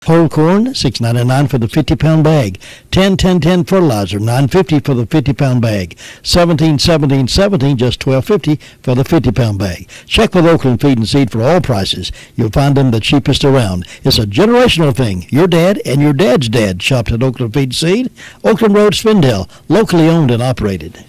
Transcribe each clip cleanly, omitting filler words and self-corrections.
Whole corn, $6.99 for the 50-pound bag. 10-10-10 fertilizer, $9.50 for the 50-pound bag. 17-17-17, just $12.50 for the 50-pound bag. Check with Oakland Feed and Seed for all prices. You'll find them the cheapest around. It's a generational thing. Your dad and your dad's dad shopped at Oakland Feed and Seed. Oakland Road, Spindale, locally owned and operated.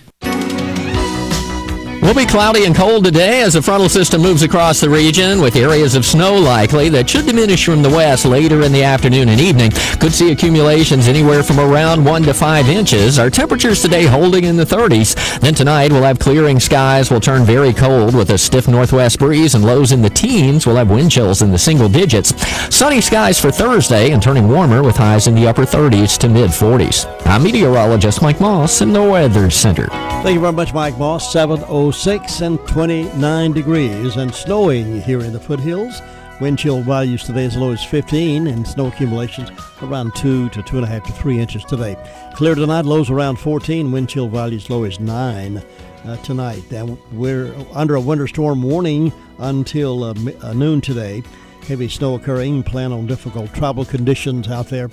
Will be cloudy and cold today as a frontal system moves across the region with areas of snow likely that should diminish from the west later in the afternoon and evening. Could see accumulations anywhere from around 1 to 5 inches. Our temperatures today holding in the 30s. Then tonight we'll have clearing skies. Will turn very cold with a stiff northwest breeze and lows in the teens. We'll have wind chills in the single digits. Sunny skies for Thursday and turning warmer with highs in the upper 30s to mid 40s. I'm meteorologist Mike Moss in the Weather Center. Thank you very much, Mike Moss. 7:06 and 29 degrees and snowing here in the foothills. Wind chill values today as low as 15 and snow accumulations around 2 to 2.5 to 3 inches today. Clear tonight, lows around 14. Wind chill values low as 9 tonight. And we're under a winter storm warning until noon today. Heavy snow occurring. Plan on difficult travel conditions out there.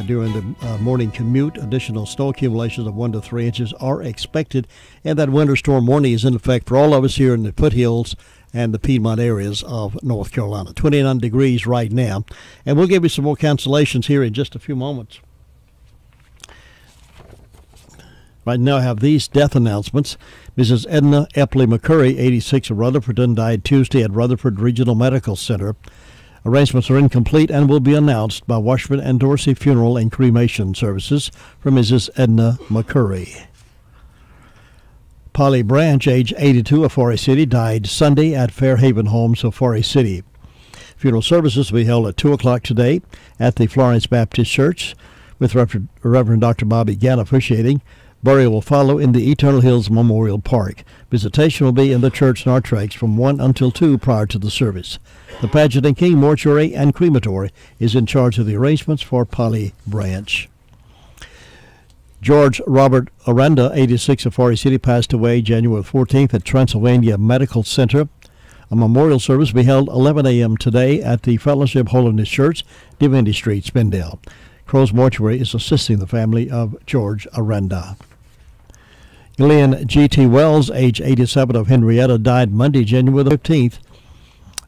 During the morning commute, additional snow accumulations of 1 to 3 inches are expected, and that winter storm warning is in effect for all of us here in the foothills and the Piedmont areas of North Carolina. 29 degrees right now, and we'll give you some more cancellations here in just a few moments. Right now I have these death announcements. Mrs. Edna Epley McCurry, 86, of Rutherford, died Tuesday at Rutherford Regional Medical Center. Arrangements are incomplete and will be announced by Washburn and Dorsey Funeral and Cremation Services for Mrs. Edna McCurry. Polly Branch, age 82, of Forest City, died Sunday at Fairhaven Homes of Forest City. Funeral services will be held at 2 o'clock today at the Florence Baptist Church with Reverend Dr. Bobby Gann officiating. Burial will follow in the Eternal Hills Memorial Park. Visitation will be in the church narthex from 1 until 2 prior to the service. The Pageant and King Mortuary and Crematory is in charge of the arrangements for Polly Branch. George Robert Aranda, 86, of Forest City, passed away January 14th at Transylvania Medical Center. A memorial service will be held 11 a.m. today at the Fellowship Holiness Church, Divinity Street, Spindale. Crow's Mortuary is assisting the family of George Aranda. Glenn G.T. Wells, age 87, of Henrietta, died Monday, January 15th,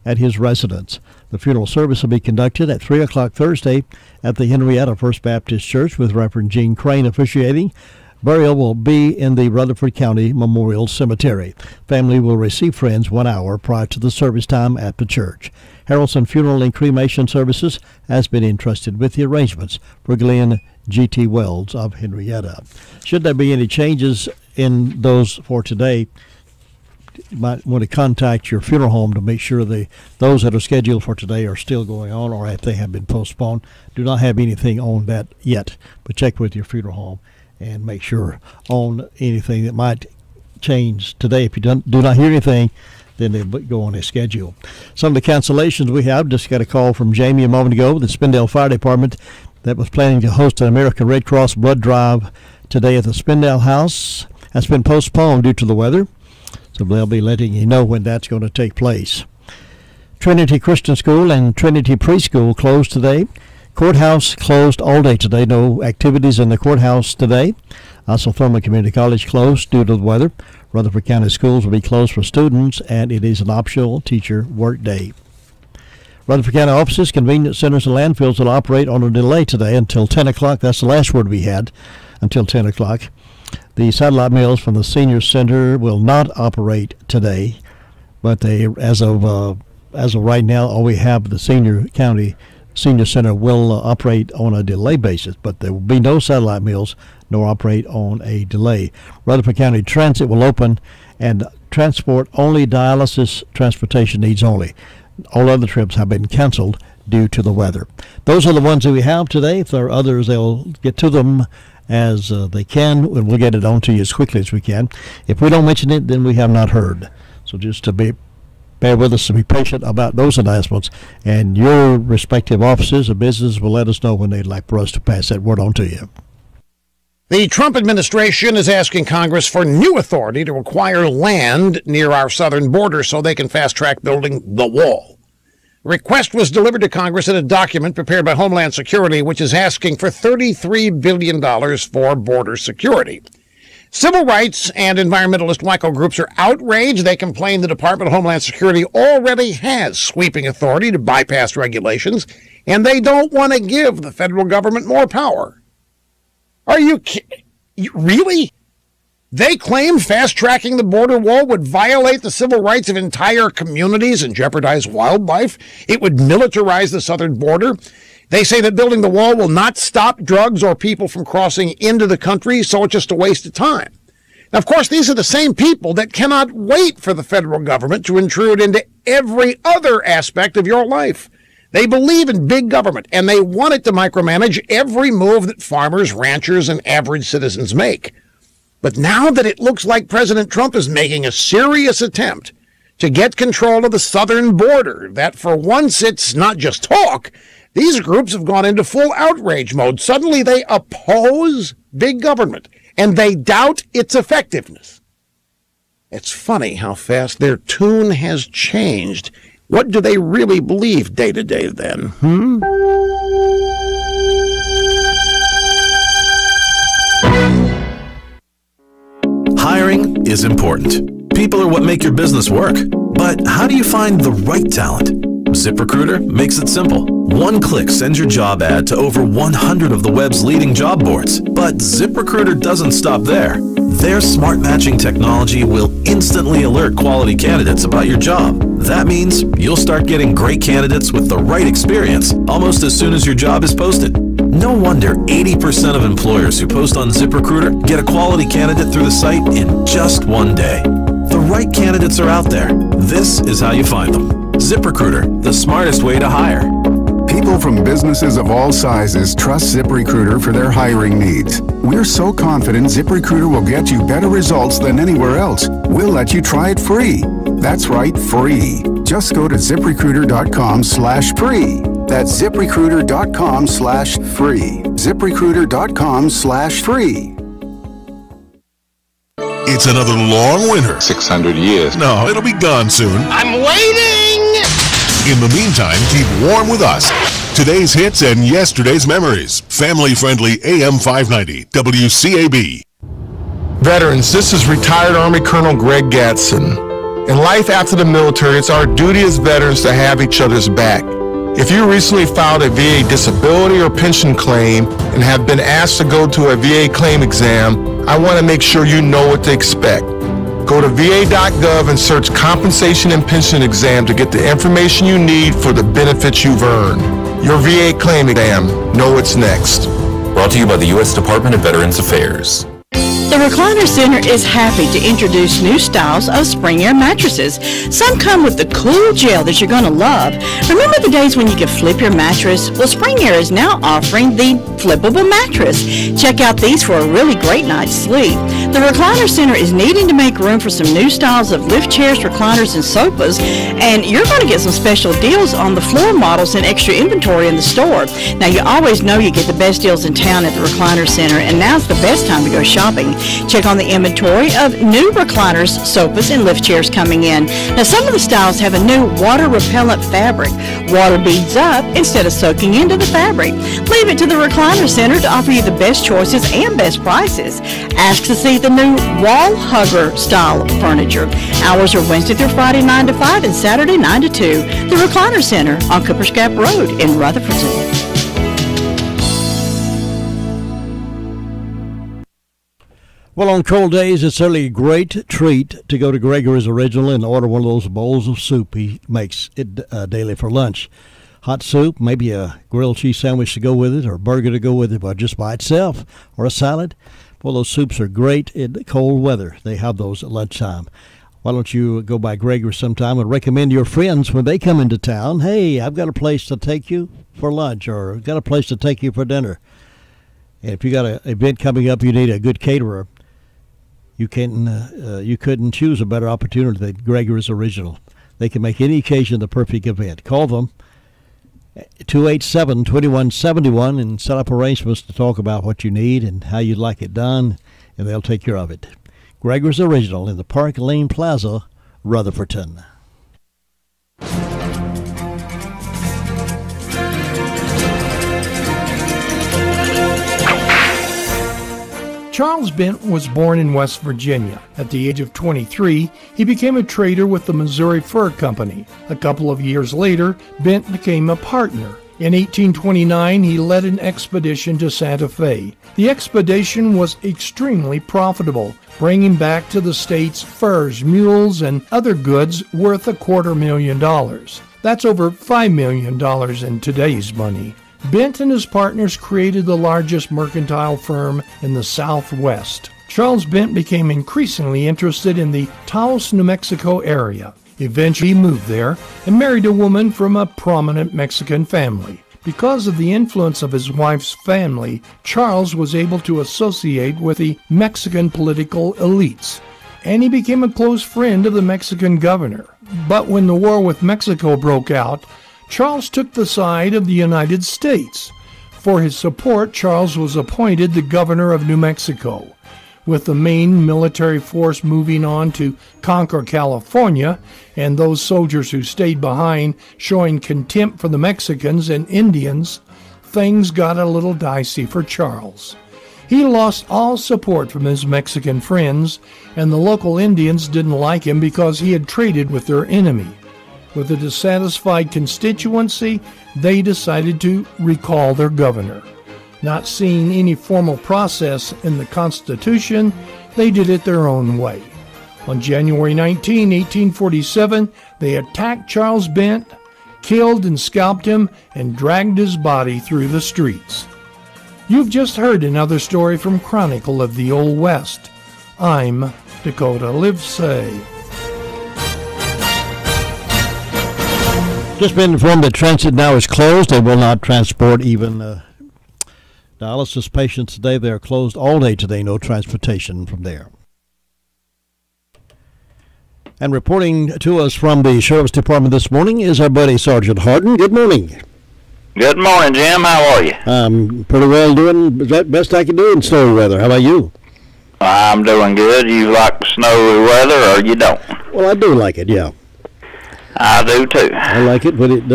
at his residence. The funeral service will be conducted at 3 o'clock Thursday at the Henrietta First Baptist Church with Reverend Gene Crane officiating. Burial will be in the Rutherford County Memorial Cemetery. Family will receive friends 1 hour prior to the service time at the church. Harrelson Funeral and Cremation Services has been entrusted with the arrangements for Glenn G.T. Wells of Henrietta. Should there be any changes in those for today, you might want to contact your funeral home to make sure those that are scheduled for today are still going on, or if they have been postponed. Do not have anything on that yet, but check with your funeral home and make sure on anything that might change today. If you do not hear anything, then they'll go on a schedule. Some of the cancellations we have, just got a call from Jamie a moment ago, the Spindale Fire Department that was planning to host an American Red Cross blood drive today at the Spindale House has been postponed due to the weather. So they'll be letting you know when that's going to take place. Trinity Christian School and Trinity Preschool closed today. Courthouse closed all day today. No activities in the courthouse today. Also, Thurman Community College closed due to the weather. Rutherford County Schools will be closed for students, and it is an optional teacher work day. Rutherford County offices, convenience centers, and landfills will operate on a delay today until 10 o'clock. That's the last word we had, until 10 o'clock. The satellite mills from the senior center will not operate today, but they, as of right now, all we have, the senior center will operate on a delay basis, but there will be no satellite mills nor operate on a delay. Rutherford County Transit will open and transport only dialysis transportation needs only. All other trips have been canceled due to the weather. Those are the ones that we have today. If there are others, they'll get to them as they can, and we'll get it on to you as quickly as we can. If we don't mention it, then we have not heard. So just to bear with us and be patient about those announcements, and your respective offices or businesses will let us know when they'd like for us to pass that word on to you. The Trump administration is asking Congress for new authority to acquire land near our southern border so they can fast-track building the wall. Request was delivered to Congress in a document prepared by Homeland Security, which is asking for $33 billion for border security. Civil rights and environmentalist wacko groups are outraged. They complain the Department of Homeland Security already has sweeping authority to bypass regulations, and they don't want to give the federal government more power. Are you kidding? Really? They claim fast-tracking the border wall would violate the civil rights of entire communities and jeopardize wildlife. It would militarize the southern border. They say that building the wall will not stop drugs or people from crossing into the country, so it's just a waste of time. Now, of course, these are the same people that cannot wait for the federal government to intrude into every other aspect of your life. They believe in big government, and they want it to micromanage every move that farmers, ranchers, and average citizens make. But now that it looks like President Trump is making a serious attempt to get control of the southern border, that for once it's not just talk, these groups have gone into full outrage mode. Suddenly they oppose big government, and they doubt its effectiveness. It's funny how fast their tune has changed. What do they really believe day to day then? Hiring is important. People are what make your business work. But how do you find the right talent? ZipRecruiter makes it simple. One click sends your job ad to over 100 of the web's leading job boards. But ZipRecruiter doesn't stop there. Their smart matching technology will instantly alert quality candidates about your job. That means you'll start getting great candidates with the right experience almost as soon as your job is posted. No wonder 80% of employers who post on ZipRecruiter get a quality candidate through the site in just one day. The right candidates are out there. This is how you find them. ZipRecruiter, the smartest way to hire. People from businesses of all sizes trust ZipRecruiter for their hiring needs. We're so confident ZipRecruiter will get you better results than anywhere else. We'll let you try it free. That's right, free. Just go to ZipRecruiter.com/free. That's ZipRecruiter.com/free. ZipRecruiter.com/free. It's another long winter. 600 years. No, it'll be gone soon. I'm waiting! In the meantime, keep warm with us. Today's hits and yesterday's memories. Family-friendly AM 590, WCAB. Veterans, this is retired Army Colonel Greg Gatson. In life after the military, it's our duty as veterans to have each other's back. If you recently filed a VA disability or pension claim and have been asked to go to a VA claim exam, I want to make sure you know what to expect. Go to va.gov and search compensation and pension exam to get the information you need for the benefits you've earned. Your VA claim exam. Know what's next. Brought to you by the U.S. Department of Veterans Affairs. The Recliner Center is happy to introduce new styles of Spring Air mattresses. Some come with the cool gel that you're going to love. Remember the days when you could flip your mattress? Well, Spring Air is now offering the flippable mattress. Check out these for a really great night's sleep. The Recliner Center is needing to make room for some new styles of lift chairs, recliners, and sofas, and you're going to get some special deals on the floor models and extra inventory in the store. Now, you always know you get the best deals in town at the Recliner Center, and now's the best time to go shopping. Check on the inventory of new recliners, sofas, and lift chairs coming in. Now, some of the styles have a new water-repellent fabric. Water beads up instead of soaking into the fabric. Leave it to the Recliner Center to offer you the best choices and best prices. Ask to see the new wall hugger style furniture. Hours are Wednesday through Friday 9 to 5 and Saturday 9 to 2. The Recliner Center on Cooper's Gap Road in Rutherfordton. Well, on cold days, it's certainly a great treat to go to Gregory's Original and order one of those bowls of soup he makes it daily for lunch. Hot soup, maybe a grilled cheese sandwich to go with it, or a burger to go with it, but just by itself, or a salad. Well, those soups are great in cold weather. They have those at lunchtime. Why don't you go by Gregory's sometime and recommend your friends when they come into town, hey, I've got a place to take you for lunch, or I've got a place to take you for dinner. And if you got an event coming up, you need a good caterer. You couldn't choose a better opportunity than Gregory's Original. They can make any occasion the perfect event. Call them 287-2171 and set up arrangements to talk about what you need and how you'd like it done, and they'll take care of it. Gregory's Original in the Park Lane Plaza, Rutherfordton. Charles Bent was born in West Virginia. At the age of 23, he became a trader with the Missouri Fur Company. A couple of years later, Bent became a partner. In 1829, he led an expedition to Santa Fe. The expedition was extremely profitable, bringing back to the states furs, mules, and other goods worth $250,000. That's over $5 million in today's money. Bent and his partners created the largest mercantile firm in the Southwest. Charles Bent became increasingly interested in the Taos, New Mexico area. Eventually, he moved there and married a woman from a prominent Mexican family. Because of the influence of his wife's family, Charles was able to associate with the Mexican political elites, and he became a close friend of the Mexican governor. But when the war with Mexico broke out, Charles took the side of the United States. For his support, Charles was appointed the governor of New Mexico. With the main military force moving on to conquer California, and those soldiers who stayed behind showing contempt for the Mexicans and Indians, things got a little dicey for Charles. He lost all support from his Mexican friends, and the local Indians didn't like him because he had traded with their enemy. With a dissatisfied constituency, they decided to recall their governor. Not seeing any formal process in the Constitution, they did it their own way. On January 19, 1847, they attacked Charles Bent, killed and scalped him, and dragged his body through the streets. You've just heard another story from Chronicle of the Old West. I'm Dakota Livesay. Just been informed that transit now is closed. They will not transport even dialysis patients today. They are closed all day today. No transportation from there. And reporting to us from the Sheriff's Department this morning is our buddy Sergeant Harden. Good morning. Good morning, Jim. How are you? I'm pretty well, doing the best I can do in snowy weather. How about you? I'm doing good. You like snowy weather or you don't? Well, I do like it, yeah. I do too. I like it when it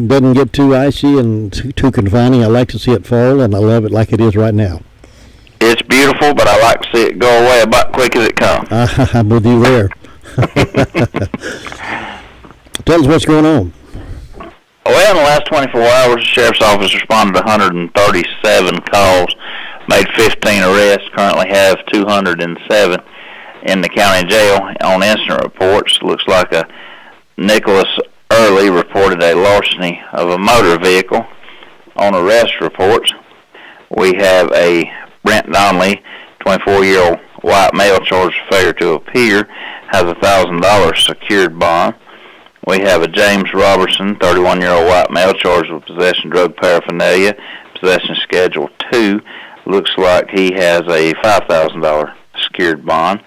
doesn't get too icy and too confining. I like to see it fall, and I love it like it is right now. It's beautiful, but I like to see it go away about quick as it comes. I'm with you there. Tell us what's going on. Well, in the last 24 hours, the Sheriff's Office responded to 137 calls, made 15 arrests, currently have 207 in the county jail. On incident reports, looks like a Nicholas Early reported a larceny of a motor vehicle. On arrest reports, we have a Brent Donnelly, 24-year-old white male, charged with failure to appear, has a $1,000 secured bond. We have a James Robertson, 31-year-old white male, charged with possession of drug paraphernalia, possession Schedule 2. Looks like he has a $5,000 secured bond.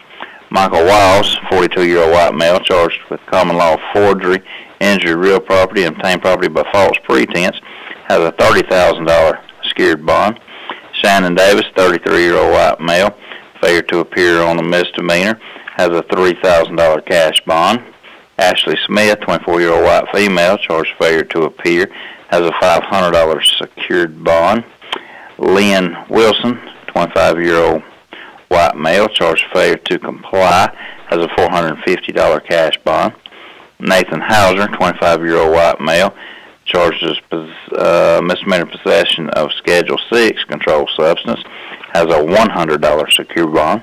Michael Wiles, 42-year-old white male, charged with common law forgery, injury to real property, and obtained property by false pretense, has a $30,000 secured bond. Shannon Davis, 33-year-old white male, failure to appear on a misdemeanor, has a $3,000 cash bond. Ashley Smith, 24-year-old white female, charged with failure to appear, has a $500 secured bond. Lynn Wilson, 25-year-old white male, charged with failure to comply, has a $450 cash bond. Nathan Hauser, 25-year-old white male, charged with misdemeanor possession of Schedule 6 controlled substance, has a $100 secured bond.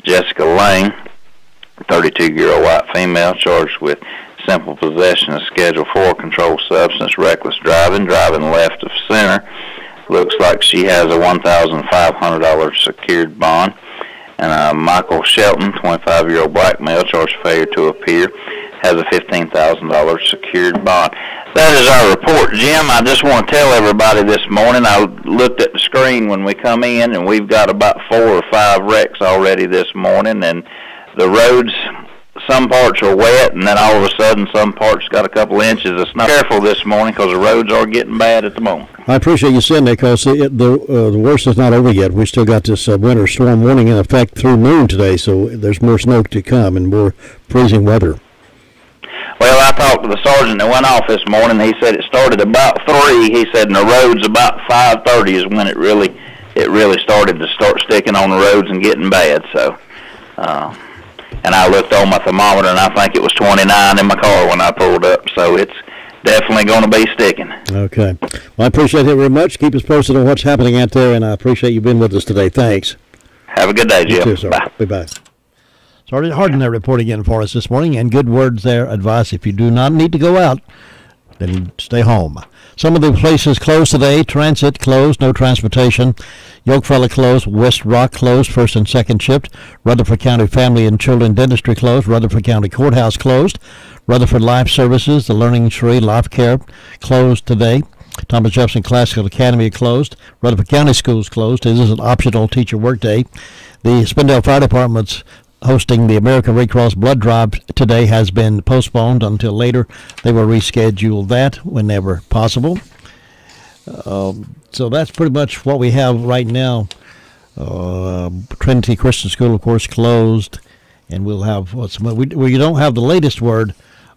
Jessica Lane, 32-year-old white female, charged with simple possession of Schedule 4 controlled substance, reckless driving, driving left of center. Looks like she has a $1,500 secured bond. And Michael Shelton, 25-year-old black male, charged with failure to appear, has a $15,000 secured bond. That is our report, Jim. I just want to tell everybody this morning, I looked at the screen when we come in, and we've got about 4 or 5 wrecks already this morning, and the roads, some parts are wet, and then all of a sudden some parts got a couple inches of snow. Careful this morning because the roads are getting bad at the moment. I appreciate you saying that because the worst is not over yet. We still got this winter storm warning in effect through noon today, so there's more snow to come and more freezing weather. Well, I talked to the sergeant that went off this morning. He said it started about 3. He said, and the roads about 5:30 is when it really it really started to sticking on the roads and getting bad. So, and I looked on my thermometer, and I think it was 29 in my car when I pulled up. So it's definitely going to be sticking. Okay. Well, I appreciate it very much. Keep us posted on what's happening out there, and I appreciate you being with us today. Thanks. Have a good day, Jim. You too, sir. Bye. Bye-bye. Sorry, Hardin there reporting in for us this morning, and good words there, advice. If you do not need to go out, then stay home. Some of the places closed today. Transit closed, no transportation. Yokefellow closed, West Rock closed, first and second shift. Rutherford County Family and Children Dentistry closed. Rutherford County Courthouse closed. Rutherford Life Services, the Learning Tree Life Care closed today. Thomas Jefferson Classical Academy closed. Rutherford County Schools closed. This is an optional teacher workday. The Spindale Fire Department's hosting the American Red Cross Blood Drive today has been postponed until later. They will reschedule that whenever possible. So that's pretty much what we have right now. Trinity Christian School, of course, closed, and we'll have we don't have the latest word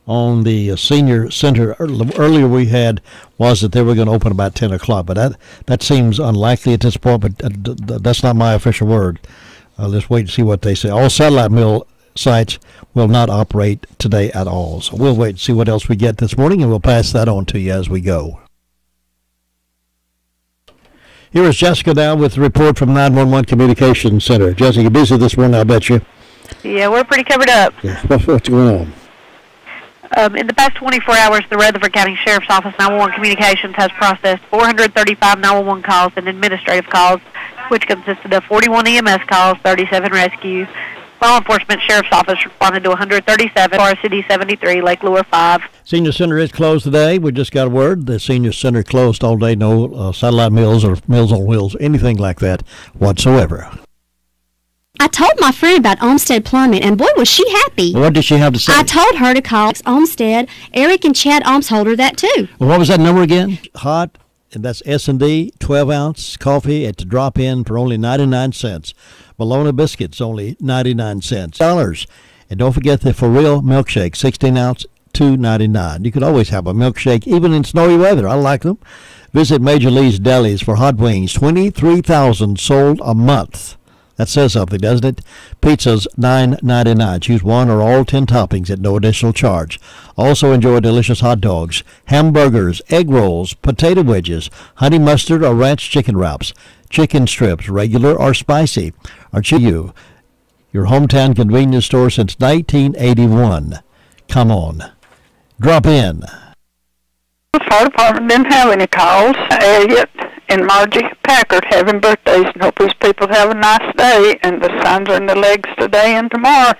on the senior center. Earlier we had was that they were going to open about 10 o'clock, but that seems unlikely at this point, but that's not my official word. Let's wait and see what they say. All satellite mill sites will not operate today at all. So we'll wait and see what else we get this morning, and we'll pass that on to you as we go. Here is Jessica now with the report from 911 Communications Center. Jessica, you're busy this morning, I bet you. Yeah, we're pretty covered up. Yeah. What's going on? In the past 24 hours, the Rutherford County Sheriff's Office 911 Communications has processed 435 911 calls and administrative calls, which consisted of 41 EMS calls, 37 rescue. Law Enforcement Sheriff's Office responded to 137, Forest City 73, Lake Lure 5. Senior Center is closed today. We just got a word. The Senior Center closed all day. No satellite mills or Meals on Wheels, anything like that whatsoever. I told my friend about Olmsted Plumbing, and boy, was she happy. What did she have to say? I told her to call Olmsted. Eric and Chad Olmsholder that, too. Well, what was that number again? Hot, and that's S&D, 12-ounce coffee at the drop-in for only 99 cents. Bologna biscuits, only 99 cents. And don't forget the For Real milkshake, 16-ounce, $2.99. You could always have a milkshake, even in snowy weather. I like them. Visit Major Lee's Delis for hot wings. 23,000 sold a month. That says something, doesn't it? Pizza's $9.99. Choose one or all 10 toppings at no additional charge. Also enjoy delicious hot dogs, hamburgers, egg rolls, potato wedges, honey mustard or ranch chicken wraps, chicken strips, regular or spicy. Or you, your hometown convenience store since 1981. Come on. Drop in. The fire department didn't have any calls. Elliot and Margie Packard having birthdays, and hope those people have a nice day. And the signs are in the legs today and tomorrow.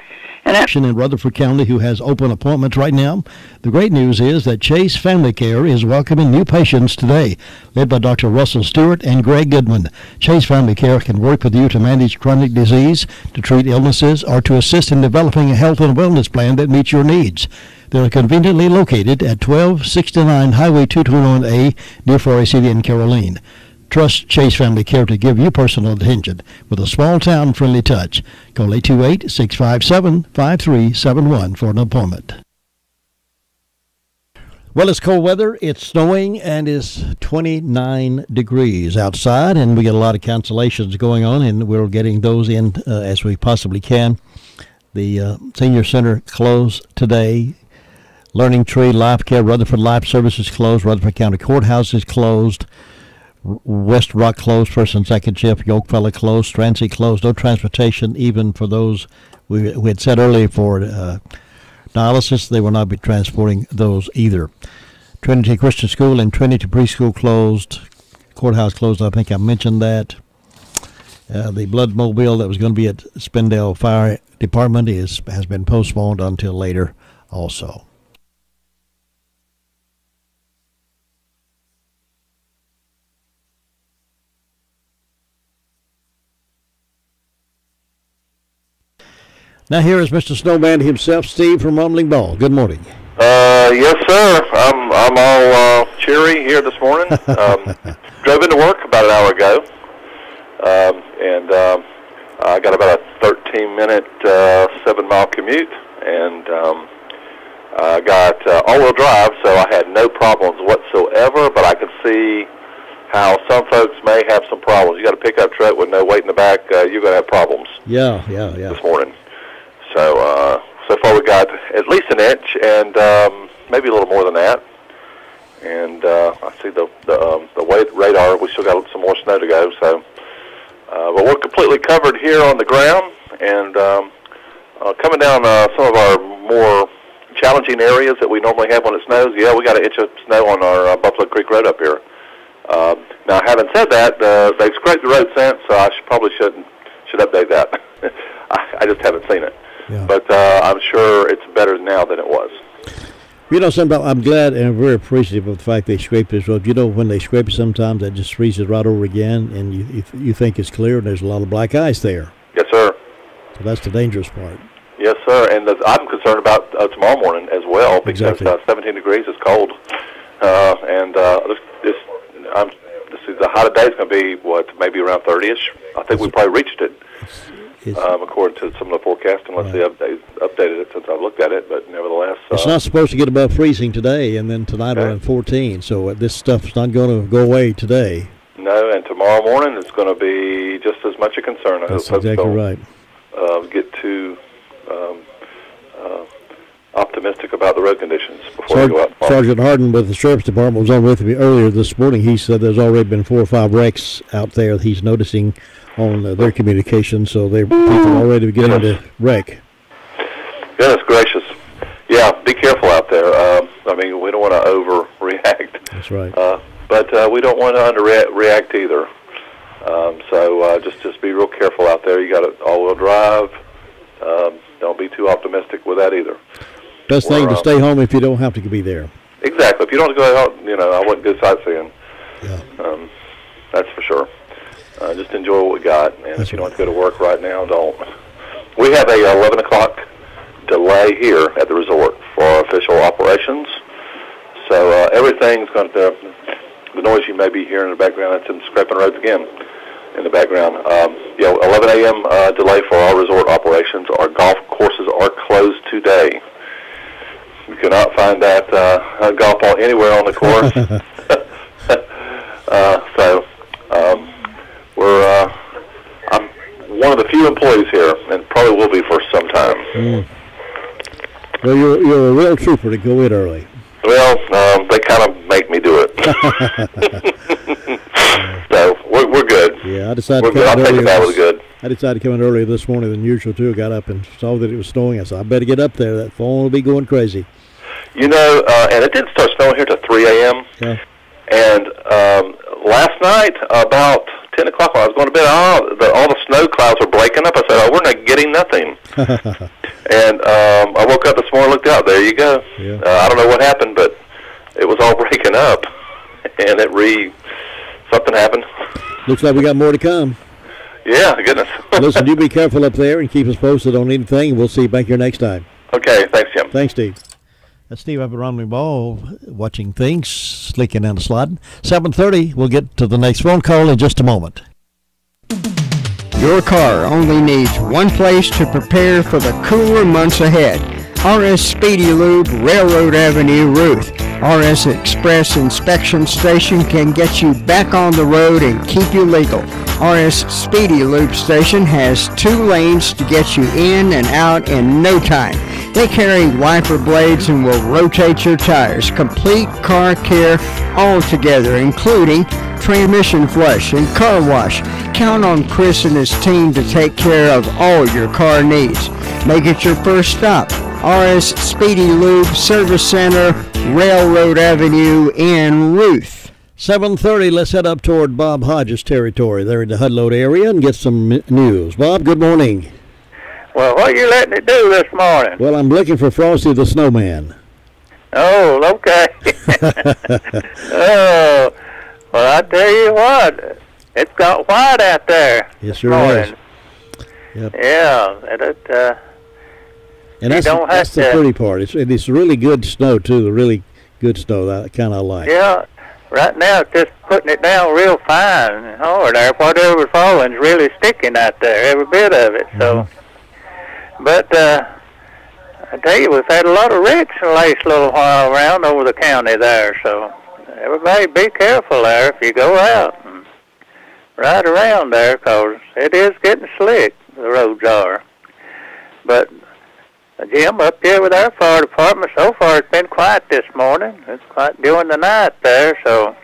And in Rutherford County who has open appointments right now. The great news is that Chase Family Care is welcoming new patients today, led by Dr. Russell Stewart and Greg Goodman. Chase Family Care can work with you to manage chronic disease, to treat illnesses, or to assist in developing a health and wellness plan that meets your needs. They're conveniently located at 1269 Highway 221A near Forest City and Caroline. Trust Chase Family Care to give you personal attention with a small-town friendly touch. Call 828-657-5371 for an appointment. Well, it's cold weather. It's snowing and it's 29 degrees outside, and we get a lot of cancellations going on, and we're getting those in as we possibly can. The Senior Center closed today. Learning Tree Life Care, Rutherford Life Services closed. Rutherford County Courthouse is closed. West Rock closed, first and second shift. Yokefellow closed. Transit closed. No transportation, even for those we had said earlier for dialysis. They will not be transporting those either. Trinity Christian School and Trinity Preschool closed. Courthouse closed. I think I mentioned that. The blood mobile that was going to be at Spindale Fire Department has been postponed until later also. Now here is Mr. Snowman himself, Steve from Rumbling Ball. Good morning. Yes, sir. I'm all cheery here this morning. Drove into work about an hour ago, and I got about a 13-minute, 7-mile commute, and I got all-wheel drive, so I had no problems whatsoever. But I could see how some folks may have some problems. You got a pickup truck with no weight in the back, you're going to have problems. Yeah. This morning. So far we got at least an inch, and maybe a little more than that. And I see the weight radar. We still got some more snow to go. So, but we're completely covered here on the ground, and coming down some of our more challenging areas that we normally have when it snows. Yeah, we got an inch of snow on our Buffalo Creek Road up here. Now, having said that, they've scraped the road since, so I probably should update that. I just haven't seen it. Yeah. But I'm sure it's better now than it was. You know something, I'm glad and very appreciative of the fact they scraped this road. You know, when they scrape it sometimes, that just freezes right over again, and you think it's clear, and there's a lot of black ice there. Yes, sir. So that's the dangerous part. Yes, sir. And I'm concerned about tomorrow morning as well, because Exactly. 17 degrees is cold. The high today is going to be, maybe around 30-ish. I think we probably reached it, according to some of the forecast, unless they updated it since I've looked at it. But nevertheless, it's not supposed to get above freezing today, and then tonight around 14. So this stuff's not going to go away today. No, and tomorrow morning it's going to be just as much a concern. That's exactly right. Get too optimistic about the road conditions before we go out. Sergeant Harden with the Sheriff's Department was on with me earlier this morning. He said there's already been 4 or 5 wrecks out there that he's noticing on their communication, so they're people already beginning to wreck. Goodness gracious. Yeah, be careful out there. I mean, we don't want to overreact. That's right. But we don't want to underreact either. So just be real careful out there. You got it all-wheel drive. Don't be too optimistic with that either. Best thing to stay home if you don't have to be there. Exactly. If you don't go out, I wouldn't go sightseeing. Yeah. That's for sure. Just enjoy what we got, and if you don't have to go to work right now, don't. We have a 11 o'clock delay here at the resort for our official operations. So everything's going to, the noise you may be hearing in the background, that's in scraping roads again in the background. 11 a.m. Delay for our resort operations. Our golf courses are closed today. You cannot find that golf ball anywhere on the course. I'm one of the few employees here, and probably will be for some time. Well, you're a real trooper to go in early. Well, they kind of make me do it. So we're good. Yeah, I decided to come in earlier. I decided to come in earlier this morning than usual too. I got up and saw that it was snowing. I said, I better get up there. That phone will be going crazy. And it didn't start snowing here till 3 a.m. Yeah. And last night, about 10 o'clock when I was going to bed, all the snow clouds were breaking up. I said, we're not getting nothing. And I woke up this morning, looked out, there you go. Yeah. I don't know what happened, but it was all breaking up. And something happened. Looks like we got more to come. Yeah, goodness. Listen, you be careful up there and keep us posted on anything. We'll see you back here next time. Okay, thanks, Jim. Thanks, Steve. That's Steve up at Romney Ball, watching things, slicking down the slide. 7:30, we'll get to the next phone call in just a moment. Your car only needs one place to prepare for the cooler months ahead. RS Speedy Lube, Railroad Avenue, Ruth. RS Express Inspection Station can get you back on the road and keep you legal. RS Speedy Lube Station has 2 lanes to get you in and out in no time. They carry wiper blades and will rotate your tires. Complete car care altogether, including transmission flush and car wash. Count on Chris and his team to take care of all your car needs. Make it your first stop. RS Speedy Lube Service Center, Railroad Avenue in Ruth. 7:30, let's head up toward Bob Hodges' territory there in the Hudload area and get some news. Bob, good morning. Well, what are you letting it do this morning? Well, I'm looking for Frosty the Snowman. Oh, okay. Oh, well, I tell you what, it's got white out there. Yes, sure is. Yep. Yeah, and that's the pretty part. It's really good snow, too, the really good snow that kind of like. Yeah, right now it's just putting it down real fine and hard there. Whatever's falling is really sticking out there, every bit of it. So, but I tell you, we've had a lot of wrecks the last little while around over the county there. So everybody be careful there if you go out and ride around there, 'cause it is getting slick, the roads are. But, Jim, up here with our fire department, so far it's been quiet this morning. It's quiet during the night there, so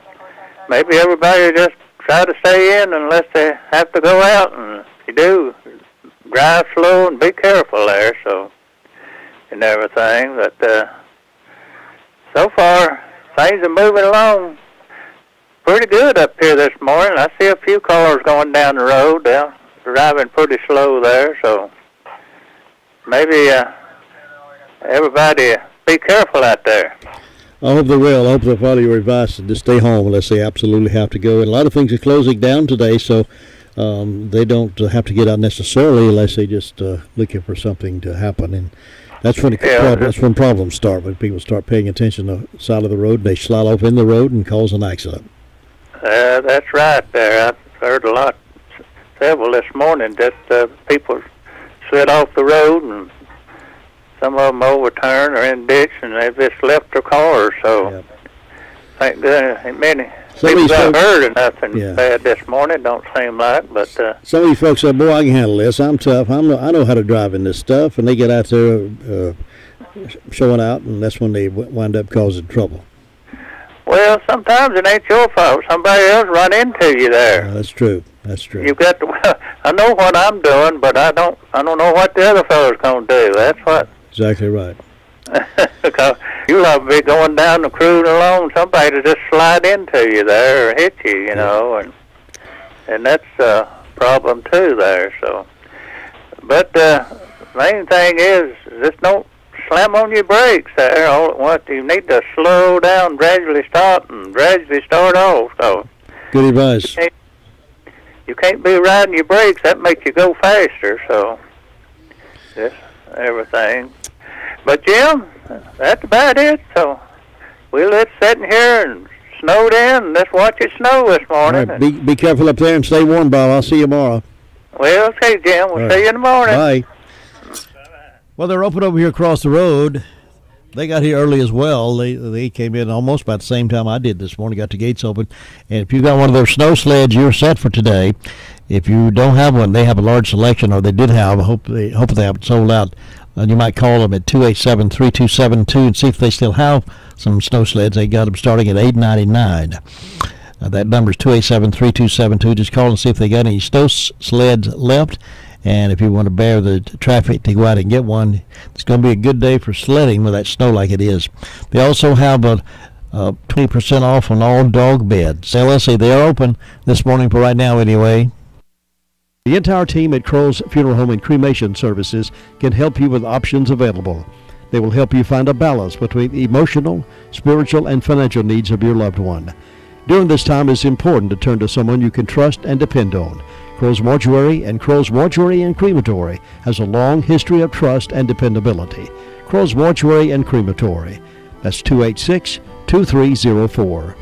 maybe everybody just try to stay in unless they have to go out, and if you do, drive slow and be careful there, so, and everything. But so far, things are moving along pretty good up here this morning. I see a few cars going down the road. They're driving pretty slow there, so maybe everybody be careful out there. I hope they will. I hope they'll follow your advice and just stay home unless they absolutely have to go. And a lot of things are closing down today, so they don't have to get out necessarily unless they just looking for something to happen. And that's when that's when problems start, when people start paying attention to the side of the road. They slide off in the road and cause an accident. That's right there. I've heard several this morning, just people slid off the road, and some of them overturned or in ditch, and they've just left their cars. So, thank goodness, ain't many people got hurt or nothing bad this morning. Don't seem like, but some of you folks say, "Boy, I can handle this. I'm tough. I know how to drive in this stuff," and they get out there showing out, and that's when they wind up causing trouble. Well, sometimes it ain't your fault. Somebody else run into you there. That's true. That's true. You've got to. I know what I'm doing, but I don't know what the other fellow's gonna do. That's what. Exactly right. Because you'll have to be going down the cruising along, somebody to just slide into you there or hit you, you know, and that's a problem too there. So, but the main thing is just don't slam on your brakes there. All at once, you need to slow down, gradually stop, and gradually start off. So, good advice. You can't be riding your brakes. That makes you go faster. So, just everything. But, Jim, that's about it. So, we'll just sitting here and snowed in and just watch it snow this morning. All right, be careful up there and stay warm, Bob. I'll see you tomorrow. Well, okay, Jim. We'll see you in the morning. Bye. Well, they're open over here across the road. They got here early as well. They came in almost about the same time I did this morning, got the gates open. And if you got one of those snow sleds, you're set for today. If you don't have one, they have a large selection, or they did have. I hope they have it sold out. And you might call them at 287-3272 and see if they still have some snow sleds. They got them starting at $8.99. That number is 287-3272. Just call and see if they got any snow sleds left. And if you want to bear the traffic to go out and get one, it's going to be a good day for sledding with that snow like it is. They also have a 20% off on all dog beds. So let's see, they're open this morning for right now anyway. The entire team at Crow's Funeral Home and Cremation Services can help you with options available. They will help you find a balance between the emotional, spiritual, and financial needs of your loved one. During this time, it's important to turn to someone you can trust and depend on. Crow's Mortuary and Crow's Mortuary and Crematory has a long history of trust and dependability. Crow's Mortuary and Crematory. That's 286-2304.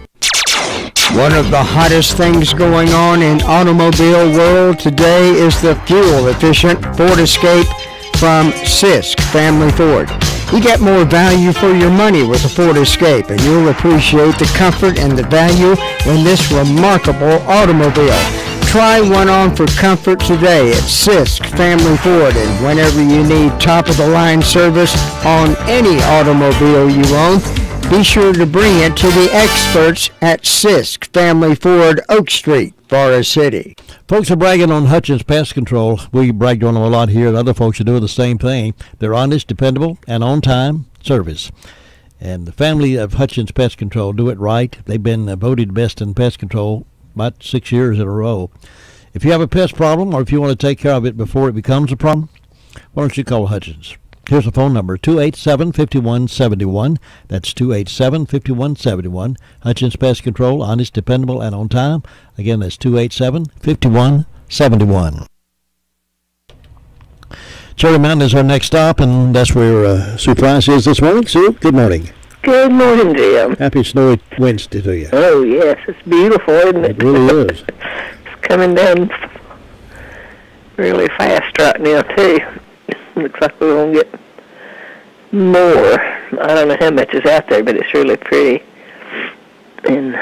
One of the hottest things going on in automobile world today is the fuel-efficient Ford Escape from Sisk Family Ford. You get more value for your money with the Ford Escape, and you'll appreciate the comfort and the value in this remarkable automobile. Try one on for comfort today at Sisk Family Ford, and whenever you need top-of-the-line service on any automobile you own, be sure to bring it to the experts at Sisk Family Ford, Oak Street, Forest City. Folks are bragging on Hutchins Pest Control. We bragged on them a lot here, and other folks are doing the same thing. They're honest, dependable, and on-time service. And the family of Hutchins Pest Control do it right. They've been voted best in pest control about 6 years in a row. If you have a pest problem, or if you want to take care of it before it becomes a problem, why don't you call Hutchins? Here's the phone number, 287-5171. That's 287-5171. Hutchins Pest Control, honest, dependable, and on time. Again, that's 287-5171. Cherry Mountain is our next stop, and that's where Sue Price is this morning. Sue, good morning. Good morning, Jim. Happy snowy Wednesday to you. Oh, yes. It's beautiful, isn't it? It really is. It's coming down really fast right now, too. Looks like we're going to get more. I don't know how much is out there, but it's really pretty. And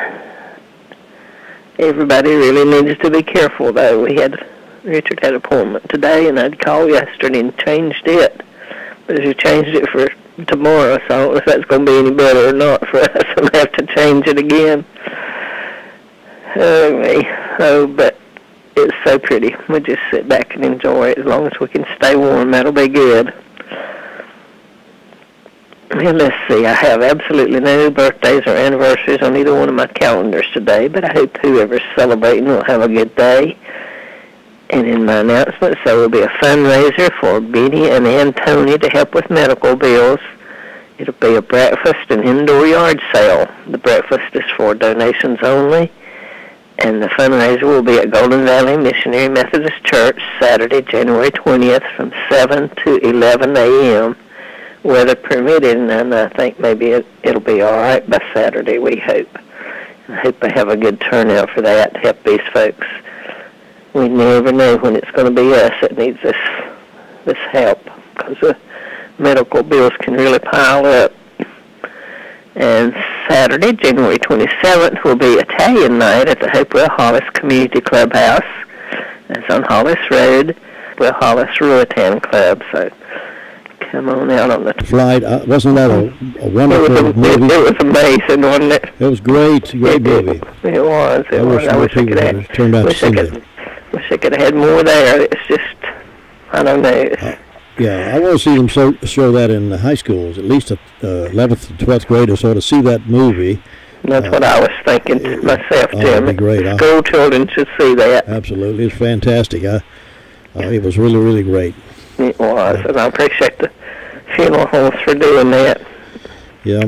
everybody really needs to be careful, though. Richard had an appointment today, and I'd called yesterday and changed it. But he changed it for tomorrow, so I don't know if that's going to be any better or not for us. I'm going to have to change it again. But it's so pretty. We just sit back and enjoy it. As long as we can stay warm, that'll be good. And let's see, I have absolutely no birthdays or anniversaries on either one of my calendars today, but I hope whoever's celebrating will have a good day. And in my announcements, there will be a fundraiser for Benny and Ann Tony to help with medical bills. It'll be a breakfast and indoor yard sale. The breakfast is for donations only. And the fundraiser will be at Golden Valley Missionary Methodist Church Saturday, January 20th from 7 to 11 a.m., weather permitting, and I think maybe it'll be all right by Saturday, we hope. I hope they have a good turnout for that to help these folks. We never know when it's going to be us that needs this help, because the medical bills can really pile up. And Saturday, January 27th, will be Italian night at the Hopewell Hollis Community Clubhouse. It's on Hollis Road, Hopewell Hollis Ruatan Club. So come on out on the Flight. Wasn't that a wonderful movie? It was amazing, wasn't it? It was great movie. It was. I wish more people would have turned out to see it. Wish I could have had more there. It's just, I don't know. Yeah, I want to see them show that in the high schools, at least at 11th and 12th graders, so to see that movie. That's what I was thinking myself, Tim. That'd be great. School children should see that. Absolutely. It's fantastic. It was really, really great. It was, and I appreciate the funeral homes for doing that. Yeah,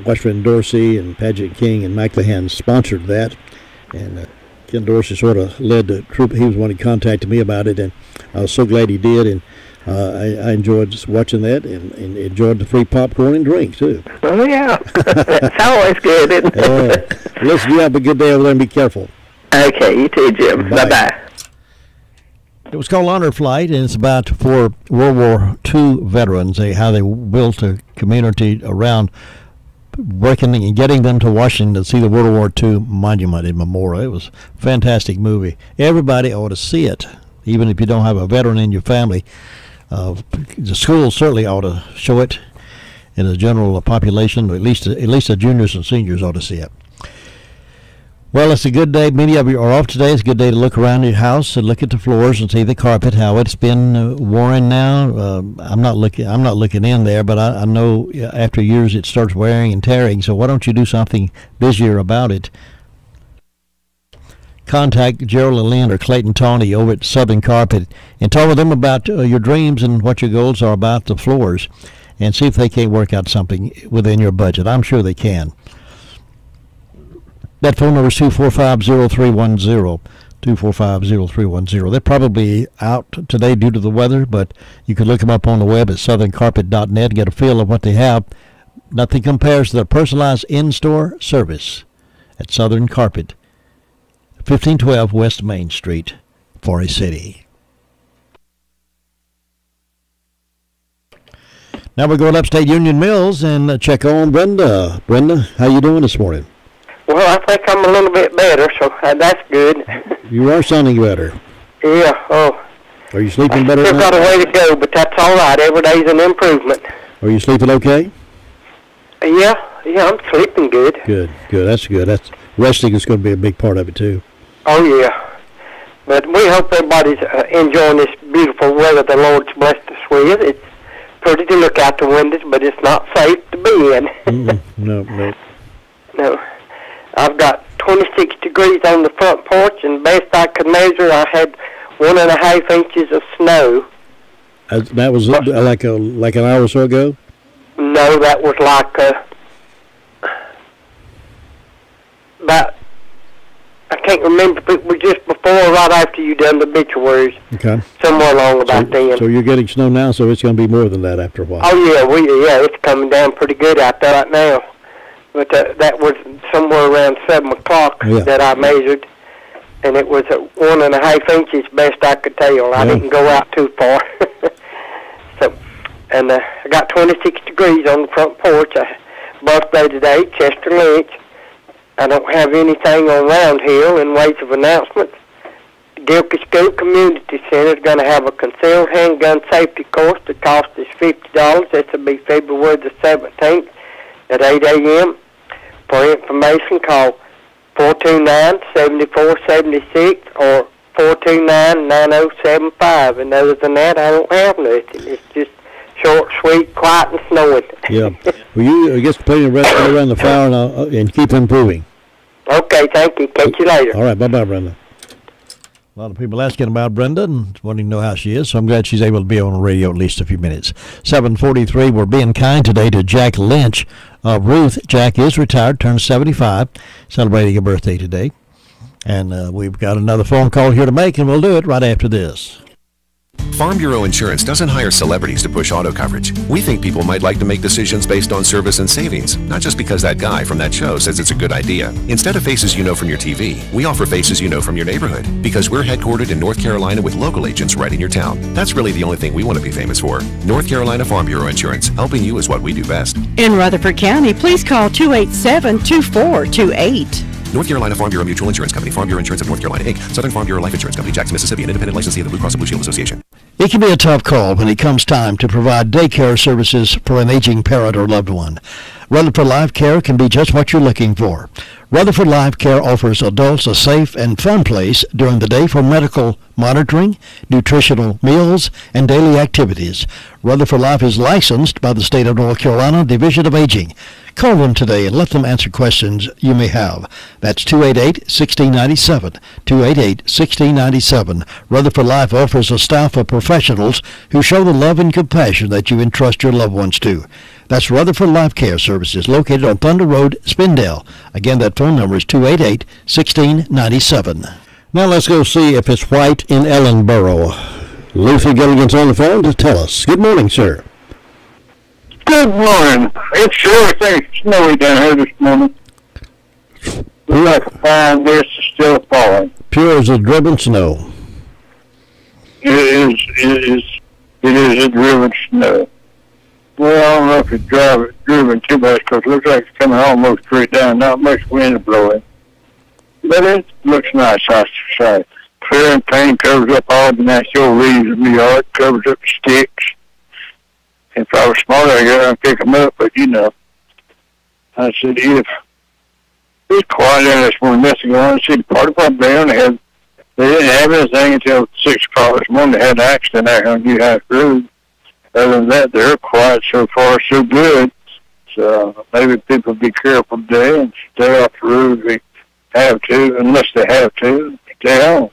Western Dorsey and Paget King and McLehan sponsored that, and Ken Dorsey sort of led the troop. He was the one who contacted me about it, and I was so glad he did, and I enjoyed just watching that and enjoyed the free popcorn and drinks, too. Oh, yeah. That's always good, isn't it? Listen, you have a good day over there and be careful. Okay, you too, Jim. Bye-bye. It was called Honor Flight, and it's about for World War II veterans, how they built a community around working and getting them to Washington to see the World War II monument and memorial. It was a fantastic movie. Everybody ought to see it, even if you don't have a veteran in your family. The schools certainly ought to show it, and the general population, at least the juniors and seniors ought to see it. Well, it's a good day. Many of you are off today. It's a good day to look around your house and look at the floors and see the carpet, how it's been worn now. I'm not looking in there, but I know after years it starts wearing and tearing. So why don't you do something busier about it? Contact Gerald Lynn or Clayton Tawney over at Southern Carpet and talk with them about your dreams and what your goals are about the floors, and see if they can't work out something within your budget. I'm sure they can. That phone number is 245-0310, 245-0310. They're probably out today due to the weather, but you can look them up on the web at southerncarpet.net and get a feel of what they have. Nothing compares to their personalized in-store service at Southern Carpet, 1512 West Main Street, Forest City. Now we're going upstate Union Mills and check on Brenda. Brenda, how you doing this morning? Well, I think I'm a little bit better, so that's good. You are sounding better. Yeah, Are you sleeping better still now? got a way to go, but that's all right. Every day's an improvement. Are you sleeping okay? Yeah, I'm sleeping good. Good, that's good. Resting is going to be a big part of it, too. Oh, yeah. But we hope everybody's enjoying this beautiful weather the Lord's blessed us with. It's pretty to look out the windows, but it's not safe to be in. No. I've got 26 degrees on the front porch, and best I could measure, I had 1.5 inches of snow. That was like an hour or so ago? No, that was like about, I can't remember if it was just before or right after you done the obituaries. Okay. Somewhere along about then. So you're getting snow now, so it's going to be more than that after a while. Oh, yeah, it's coming down pretty good out there right now. But that was somewhere around 7 o'clock that I measured, and it was 1.5 inches, best I could tell. I didn't go out too far. And I got 26 degrees on the front porch. Birthday today, Chester Lynch. I don't have anything on Round Hill in ways of announcements. Gilkey School Community Center is going to have a concealed handgun safety course. The cost is $50. This will be February the 17th at 8 a.m. For information, call 429-7476 or 429-9075. And other than that, I don't have nothing. It's just short, sweet, quiet, and snowing. Yeah. Well, you just put the rest around the fire and keep improving. Okay, thank you. Catch you later. All right, bye-bye, Brenda. A lot of people asking about Brenda and wanting to know how she is, so I'm glad she's able to be on the radio at least a few minutes. 7:43, we're being kind today to Jack Lynch of Ruth. Jack is retired, turned 75, celebrating a birthday today. And we've got another phone call here to make, and we'll do it right after this. Farm Bureau Insurance doesn't hire celebrities to push auto coverage. We think people might like to make decisions based on service and savings, not just because that guy from that show says it's a good idea. Instead of faces you know from your TV, we offer faces you know from your neighborhood, because we're headquartered in North Carolina with local agents right in your town. That's really the only thing we want to be famous for. North Carolina Farm Bureau Insurance, helping you is what we do best. In Rutherford County, please call 287-2428. North Carolina Farm Bureau Mutual Insurance Company, Farm Bureau Insurance of North Carolina, Inc., Southern Farm Bureau Life Insurance Company, Jackson, Mississippi, an independent licensee of the Blue Cross and Blue Shield Association. It can be a tough call when it comes time to provide daycare services for an aging parent or loved one. Rutherford Life Care can be just what you're looking for. Rutherford Life Care offers adults a safe and fun place during the day for medical monitoring, nutritional meals, and daily activities. Rutherford Life is licensed by the state of North Carolina Division of Aging. Call them today and let them answer questions you may have. That's 288-1697, 288-1697. Rutherford Life offers a staff of professionals who show the love and compassion that you entrust your loved ones to. That's Rutherford Life Care Services, located on Thunder Road, Spindale. Again, that phone number is 288-1697. Now let's go see if it's white in Ellenboro. Luther Gilligan's on the phone to tell us. Good morning, sir. Good morning. It's sure things snowy down here this morning. Looks like a fine mist is still falling. Pure as a driven snow. It is a driven snow. Well, I don't know if it's driven too much because it looks like it's coming almost straight down. Not much wind blowing. But it looks nice, I should say. Clear and clean, covers up all the natural leaves in the yard, covers up the sticks. If I was smarter, I'd go out and pick them up, but you know. I said, if it's quiet down this morning, nothing going on. I said, part of our band, they didn't have anything until 6 o'clock this morning. They had an accident there on New House Road. Other than that, they're quiet so far, so good. So maybe people be careful today and stay off the road if they have to, unless they have to. Stay home.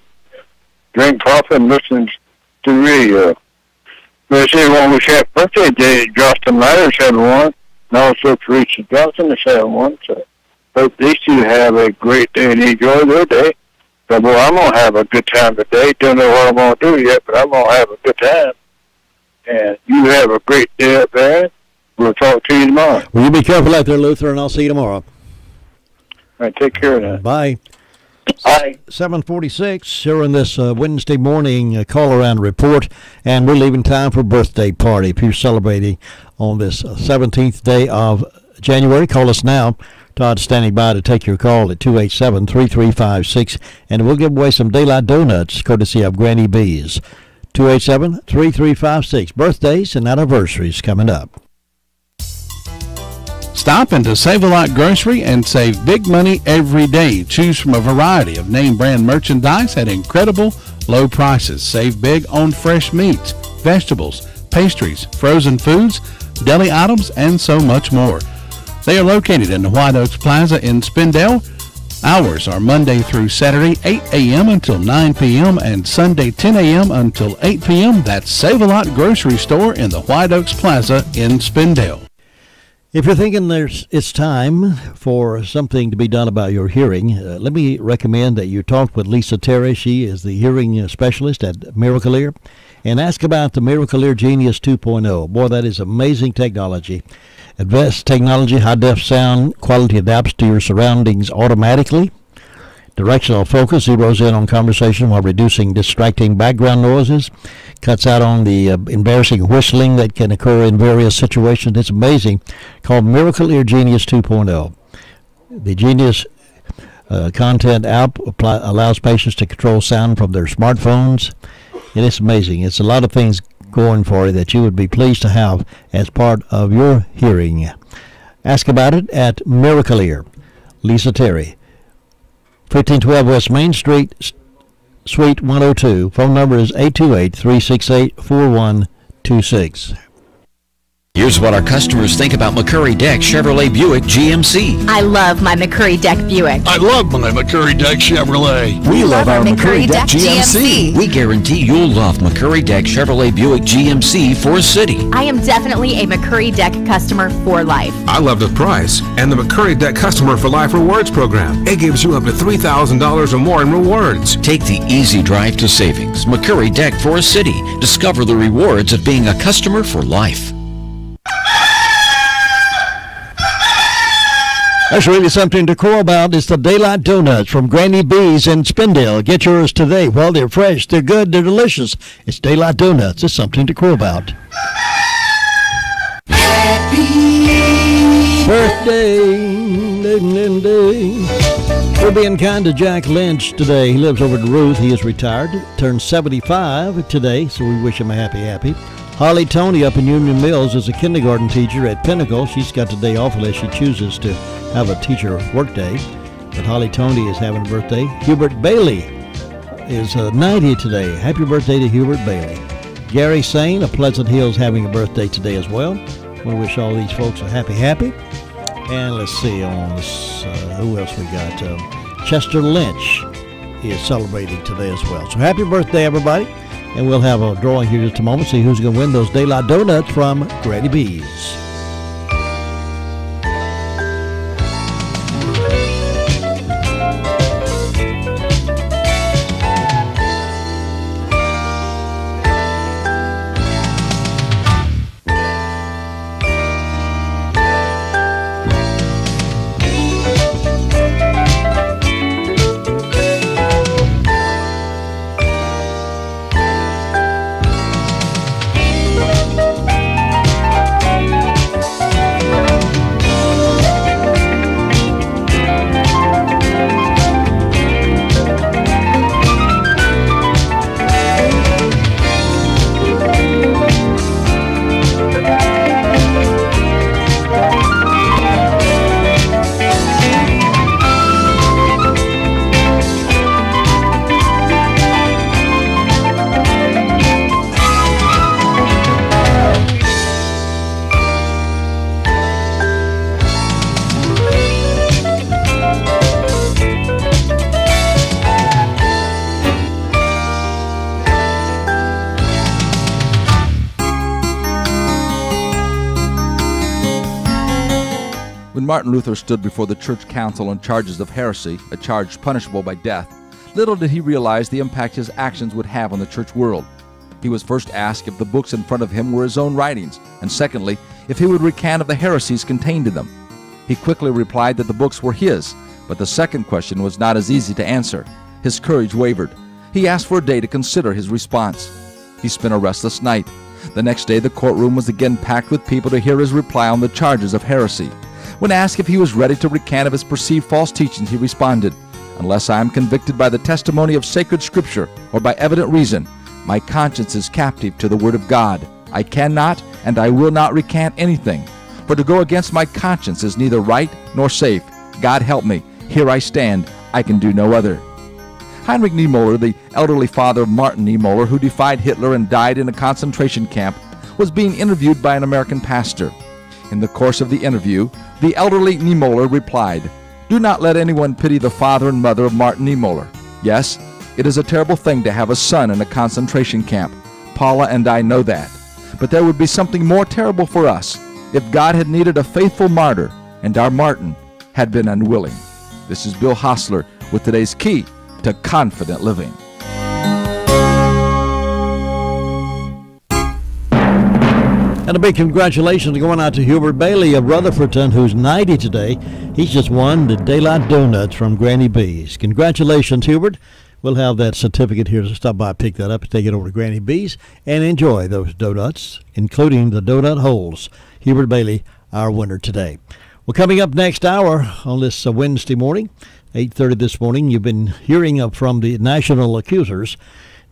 Drink coffee and listen to the radio. But I say, when we had birthday day, Justin Myers had one, and also Teresa Johnson has had one. So hope these two have a great day and enjoy their day. But boy, I'm going to have a good time today. Don't know what I'm going to do yet, but I'm going to have a good time. And you have a great day up there. We'll talk to you tomorrow. Well, you be careful out there, Luther, and I'll see you tomorrow. All right, take care of that. Bye. Bye. 7:46 here in this Wednesday morning call-around report, and we're leaving time for birthday party. If you're celebrating on this 17th day of January, call us now. Todd's standing by to take your call at 287-3356, and we'll give away some Daylight Donuts, courtesy of Granny B's. 287-3356. Birthdays and anniversaries coming up. Stop into Save-A-Lot Grocery and save big money every day. Choose from a variety of name brand merchandise at incredible low prices. Save big on fresh meats, vegetables, pastries, frozen foods, deli items, and so much more. They are located in the White Oaks Plaza in Spindale. Hours are Monday through Saturday, 8 a.m. until 9 p.m. and Sunday, 10 a.m. until 8 p.m. That's Save-A-Lot Grocery Store in the White Oaks Plaza in Spindale. If you're thinking it's time for something to be done about your hearing, let me recommend that you talk with Lisa Terry. She is the hearing specialist at Miracle Ear, and ask about the Miracle Ear Genius 2.0. Boy, that is amazing technology. Advanced technology, high-def sound quality adapts to your surroundings automatically. Directional focus zeroes in on conversation while reducing distracting background noises. Cuts out on the embarrassing whistling that can occur in various situations. It's amazing. Called Miracle Ear Genius 2.0. The Genius Content app allows patients to control sound from their smartphones. And it's amazing. It's a lot of things going for you that you would be pleased to have as part of your hearing. Ask about it at Miracle Ear. Lisa Terry, 1512 West Main Street, Suite 102. Phone number is 828-368-4126. Here's what our customers think about McCurry Deck Chevrolet Buick GMC. I love my McCurry Deck Buick. I love my McCurry Deck Chevrolet. We love our McCurry Deck GMC. We guarantee you'll love McCurry Deck Chevrolet Buick GMC for a city. I am definitely a McCurry Deck customer for life. I love the price and the McCurry Deck Customer for Life Rewards program. It gives you up to $3,000 or more in rewards. Take the easy drive to savings. McCurry Deck for a city. Discover the rewards of being a customer for life. That's really something to crow about. It's the Daylight Donuts from Granny B's in Spindale. Get yours today. Well, they're fresh, they're good, they're delicious. It's Daylight Donuts. It's something to crow about. Happy birthday. We're being kind to Jack Lynch today. He lives over in Ruth. He is retired. Turned 75 today, so we wish him a happy. Holly Tony up in Union Mills is a kindergarten teacher at Pinnacle. She's got the day off unless she chooses to have a teacher work day. But Holly Tony is having a birthday. Hubert Bailey is 90 today. Happy birthday to Hubert Bailey. Gary Sane of Pleasant Hill is having a birthday today as well. We wish all these folks a happy. And let's see on this, who else we got? Chester Lynch is celebrating today as well. So happy birthday, everybody. And we'll have a drawing here in just a moment, see who's going to win those Daylight Donuts from Granny B's. Martin Luther stood before the church council on charges of heresy, a charge punishable by death, little did he realize the impact his actions would have on the church world. He was first asked if the books in front of him were his own writings, and secondly, if he would recant of the heresies contained in them. He quickly replied that the books were his, but the second question was not as easy to answer. His courage wavered. He asked for a day to consider his response. He spent a restless night. The next day, the courtroom was again packed with people to hear his reply on the charges of heresy. When asked if he was ready to recant of his perceived false teachings, he responded, "Unless I am convicted by the testimony of sacred scripture or by evident reason, my conscience is captive to the word of God. I cannot and I will not recant anything. For to go against my conscience is neither right nor safe. God help me. Here I stand. I can do no other." Heinrich Niemöller, the elderly father of Martin Niemöller, who defied Hitler and died in a concentration camp, was being interviewed by an American pastor. In the course of the interview, the elderly Niemöller replied, "Do not let anyone pity the father and mother of Martin Niemöller. Yes, it is a terrible thing to have a son in a concentration camp. Paula and I know that. But there would be something more terrible for us if God had needed a faithful martyr and our Martin had been unwilling." This is Bill Hostler with today's Key to Confident Living. And a big congratulations going out to Hubert Bailey of Rutherfordton, who's 90 today. He's just won the Daylight Donuts from Granny B's. Congratulations, Hubert. We'll have that certificate here to stop by, pick that up, and take it over to Granny B's and enjoy those donuts, including the donut holes. Hubert Bailey, our winner today. Well, coming up next hour on this Wednesday morning, 8:30 this morning. You've been hearing from the national accusers.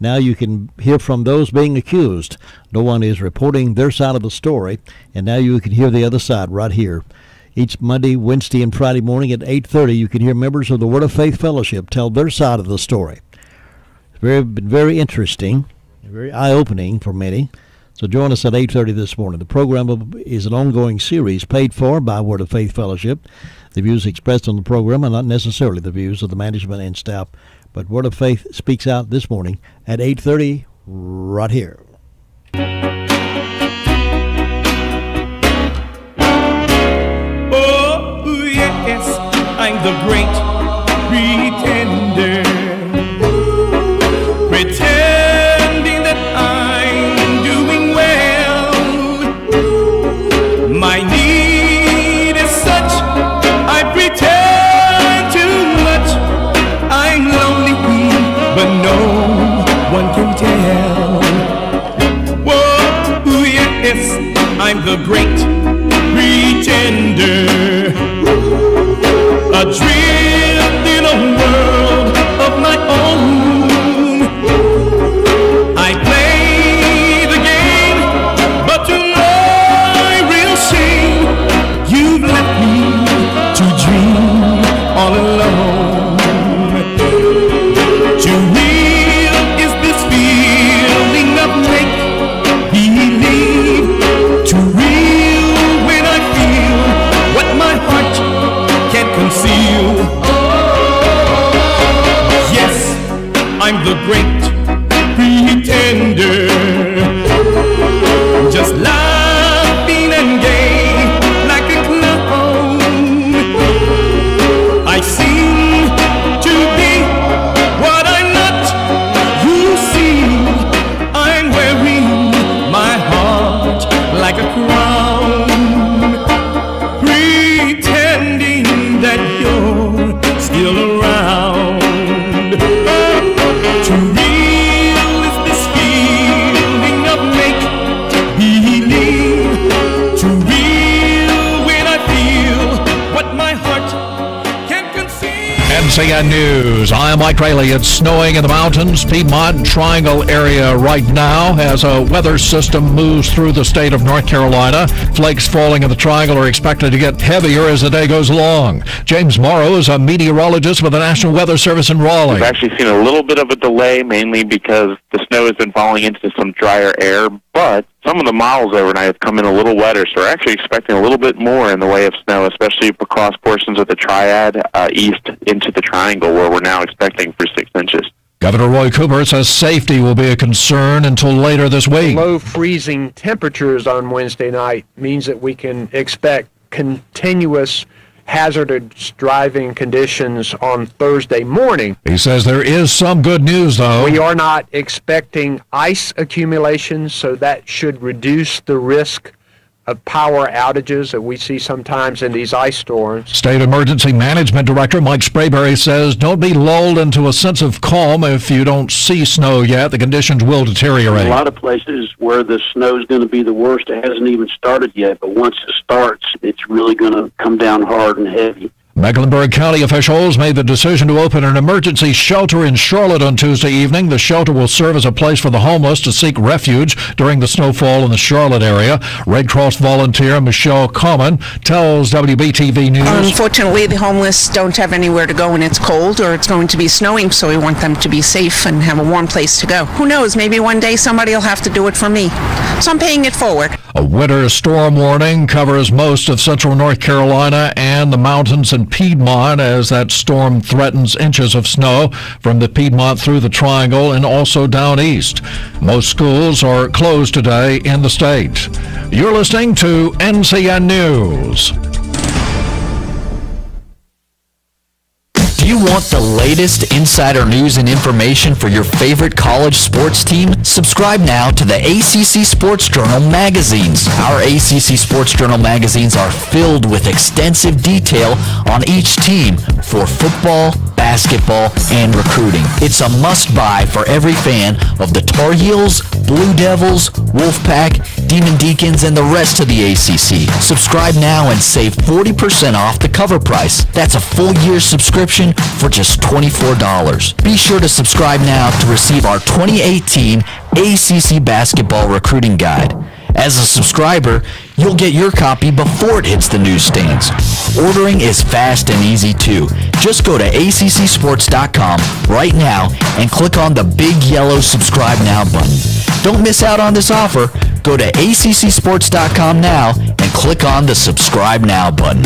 Now you can hear from those being accused. No one is reporting their side of the story, and now you can hear the other side right here. Each Monday, Wednesday, and Friday morning at 8:30, you can hear members of the Word of Faith Fellowship tell their side of the story. It's been very interesting, very eye-opening for many. So join us at 8:30 this morning. The program is an ongoing series paid for by Word of Faith Fellowship. The views expressed on the program are not necessarily the views of the management and staff, but Word of Faith speaks out this morning at 8:30 right here. Oh, yes, I'm the great pretender. Pretending that I'm doing well. My need is such, I pretend too much. I'm lonely, but no one can tell. Whoa, yes, I'm the great pretender. Adrift in a world of my own. I play the game, but to my real shame, you've left me to dream all alone. Too real is this feeling of make-believe. Too real when I feel what my heart can't conceal. Yes, I'm the great pretender, just laughing and gay like a clown. I seem to be what I'm not. You see, I'm wearing my heart like a crown, pretending that you're still around. Too real is this feeling of make-believe. Too real when I feel what my heart can conceive. NCN News. I'm Mike Rayleigh. It's snowing in the mountains, Piedmont Triangle area right now as a weather system moves through the state of North Carolina. Flakes falling in the triangle are expected to get heavier as the day goes along. James Morrow is a meteorologist with the National Weather Service in Raleigh. We've actually seen a little bit of a delay, mainly because the snow has been falling into some drier air, but some of the models overnight have come in a little wetter, so we're actually expecting a little bit more in the way of snow, especially across portions of the Triad east into the Triangle, where we're now expecting for 6 inches. Governor Roy Cooper says safety will be a concern until later this week. Low freezing temperatures on Wednesday night means that we can expect continuous hazardous driving conditions on Thursday morning. He says there is some good news, though. We are not expecting ice accumulation, so that should reduce the risk of power outages that we see sometimes in these ice storms. State Emergency Management Director Mike Sprayberry says don't be lulled into a sense of calm if you don't see snow yet. The conditions will deteriorate. A lot of places where the snow is going to be the worst, it hasn't even started yet, but once it starts, it's really going to come down hard and heavy. Mecklenburg County officials made the decision to open an emergency shelter in Charlotte on Tuesday evening. The shelter will serve as a place for the homeless to seek refuge during the snowfall in the Charlotte area. Red Cross volunteer Michelle Common tells WBTV News. Unfortunately, the homeless don't have anywhere to go when it's cold or it's going to be snowing, so we want them to be safe and have a warm place to go. Who knows, maybe one day somebody will have to do it for me. So I'm paying it forward. A winter storm warning covers most of central North Carolina and the mountains in Piedmont as that storm threatens inches of snow from the Piedmont through the Triangle and also down east. Most schools are closed today in the state. You're listening to NCN News. Do you want the latest insider news and information for your favorite college sports team? Subscribe now to the ACC Sports Journal magazines. Our ACC Sports Journal magazines are filled with extensive detail on each team for football, basketball, and recruiting. It's a must-buy for every fan of the Tar Heels, Blue Devils, Wolfpack, Demon Deacons, and the rest of the ACC. Subscribe now and save 40% off the cover price. That's a full year subscription for just $24. Be sure to subscribe now to receive our 2018 ACC Basketball Recruiting Guide. As a subscriber, you'll get your copy before it hits the newsstands. Ordering is fast and easy too. Just go to ACCSports.com right now and click on the big yellow Subscribe Now button. Don't miss out on this offer. Go to ACCSports.com now and click on the Subscribe Now button.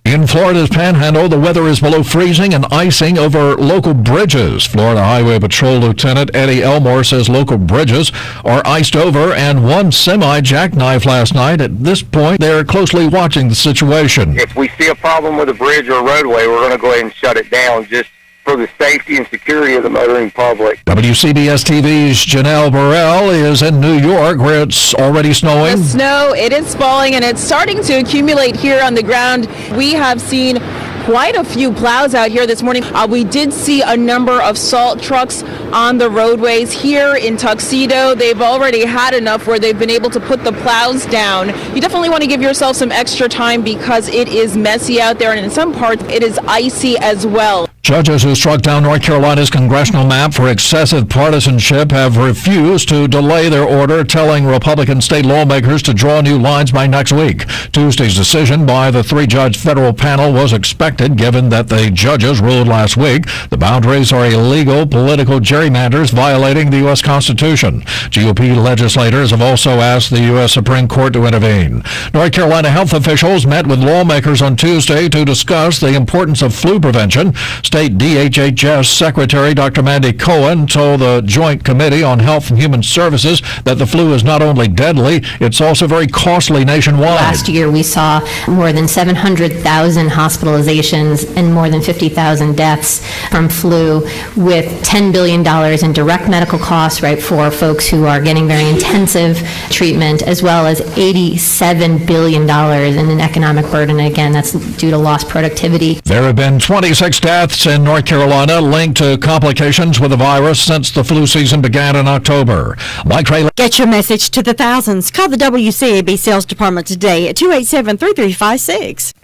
In Florida's Panhandle, the weather is below freezing and icing over local bridges. Florida Highway Patrol Lieutenant Eddie Elmore says local bridges are iced over and one semi jackknifed last night. At this point, they're closely watching the situation. If we see a problem with a bridge or a roadway, we're going to go ahead and shut it down just for the safety and security of the motoring public. WCBS TV's Janelle Burrell is in New York, where it's already snowing. The snow, it is falling, and it's starting to accumulate here on the ground. We have seen quite a few plows out here this morning. We did see a number of salt trucks on the roadways here in Tuxedo. They've already had enough where they've been able to put the plows down. You definitely want to give yourself some extra time because it is messy out there, and in some parts it is icy as well. Judges who struck down North Carolina's congressional map for excessive partisanship have refused to delay their order, telling Republican state lawmakers to draw new lines by next week. Tuesday's decision by the three-judge federal panel was expected, given that the judges ruled last week the boundaries are illegal political gerrymanders violating the U.S. Constitution. GOP legislators have also asked the U.S. Supreme Court to intervene. North Carolina health officials met with lawmakers on Tuesday to discuss the importance of flu prevention. State DHHS Secretary Dr. Mandy Cohen told the Joint Committee on Health and Human Services that the flu is not only deadly, it's also very costly nationwide. Last year we saw more than 700,000 hospitalizations and more than 50,000 deaths from flu, with $10 billion in direct medical costs, right, for folks who are getting very intensive treatment, as well as $87 billion in an economic burden. Again, that's due to lost productivity. There have been 26 deaths in North Carolina linked to complications with the virus since the flu season began in October. Mike Ray. Get your message to the thousands. Call the WCAB sales department today at 287-3356.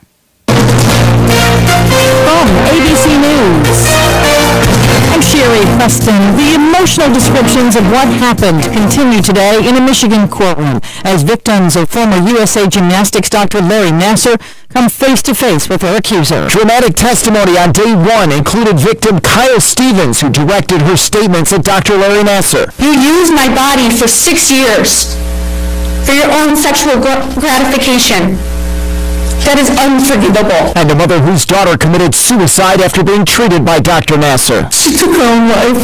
From ABC News, I'm Sherry Preston. The emotional descriptions of what happened continue today in a Michigan courtroom as victims of former USA Gymnastics Dr. Larry Nassar come face-to-face with their accuser. Dramatic testimony on day one included victim Kyle Stevens, who directed her statements at Dr. Larry Nassar. You used my body for 6 years for your own sexual gratification. That is unforgivable. And a mother whose daughter committed suicide after being treated by Dr. Nassar. She took her own life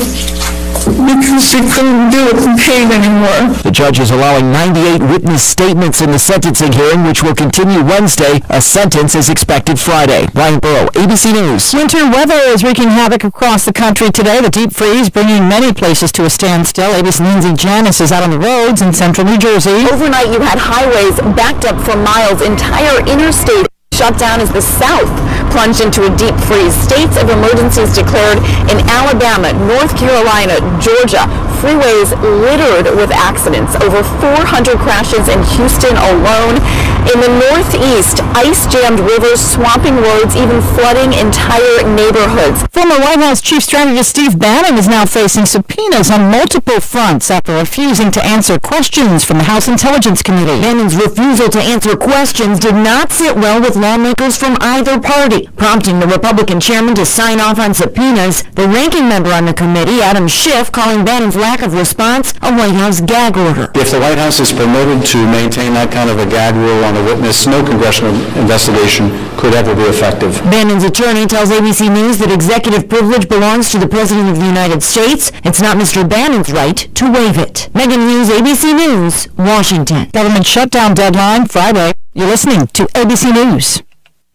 because she couldn't do it in pain anymore. The judge is allowing 98 witness statements in the sentencing hearing, which will continue Wednesday. A sentence is expected Friday. Brian Burrow, ABC News. Winter weather is wreaking havoc across the country today. The deep freeze bringing many places to a standstill. ABC's Lindsay Janice is out on the roads in central New Jersey. Overnight, you had highways backed up for miles. Entire interstate shut down as the South plunged into a deep freeze. States of emergencies declared in Alabama, North Carolina, Georgia. Freeways littered with accidents. Over 400 crashes in Houston alone. In the Northeast, ice-jammed rivers swamping roads, even flooding entire neighborhoods. Former White House Chief Strategist Steve Bannon is now facing subpoenas on multiple fronts after refusing to answer questions from the House Intelligence Committee. Bannon's refusal to answer questions did not sit well with lawmakers from either party, prompting the Republican chairman to sign off on subpoenas. The ranking member on the committee, Adam Schiff, calling Bannon's lack of response a White House gag order. If the White House is permitted to maintain that kind of a gag rule on a witness, no congressional investigation could ever be effective. Bannon's attorney tells ABC News that executive privilege belongs to the President of the United States. It's not Mr. Bannon's right to waive it. Megan Hughes, ABC News, Washington. Government shutdown deadline Friday. You're listening to ABC News.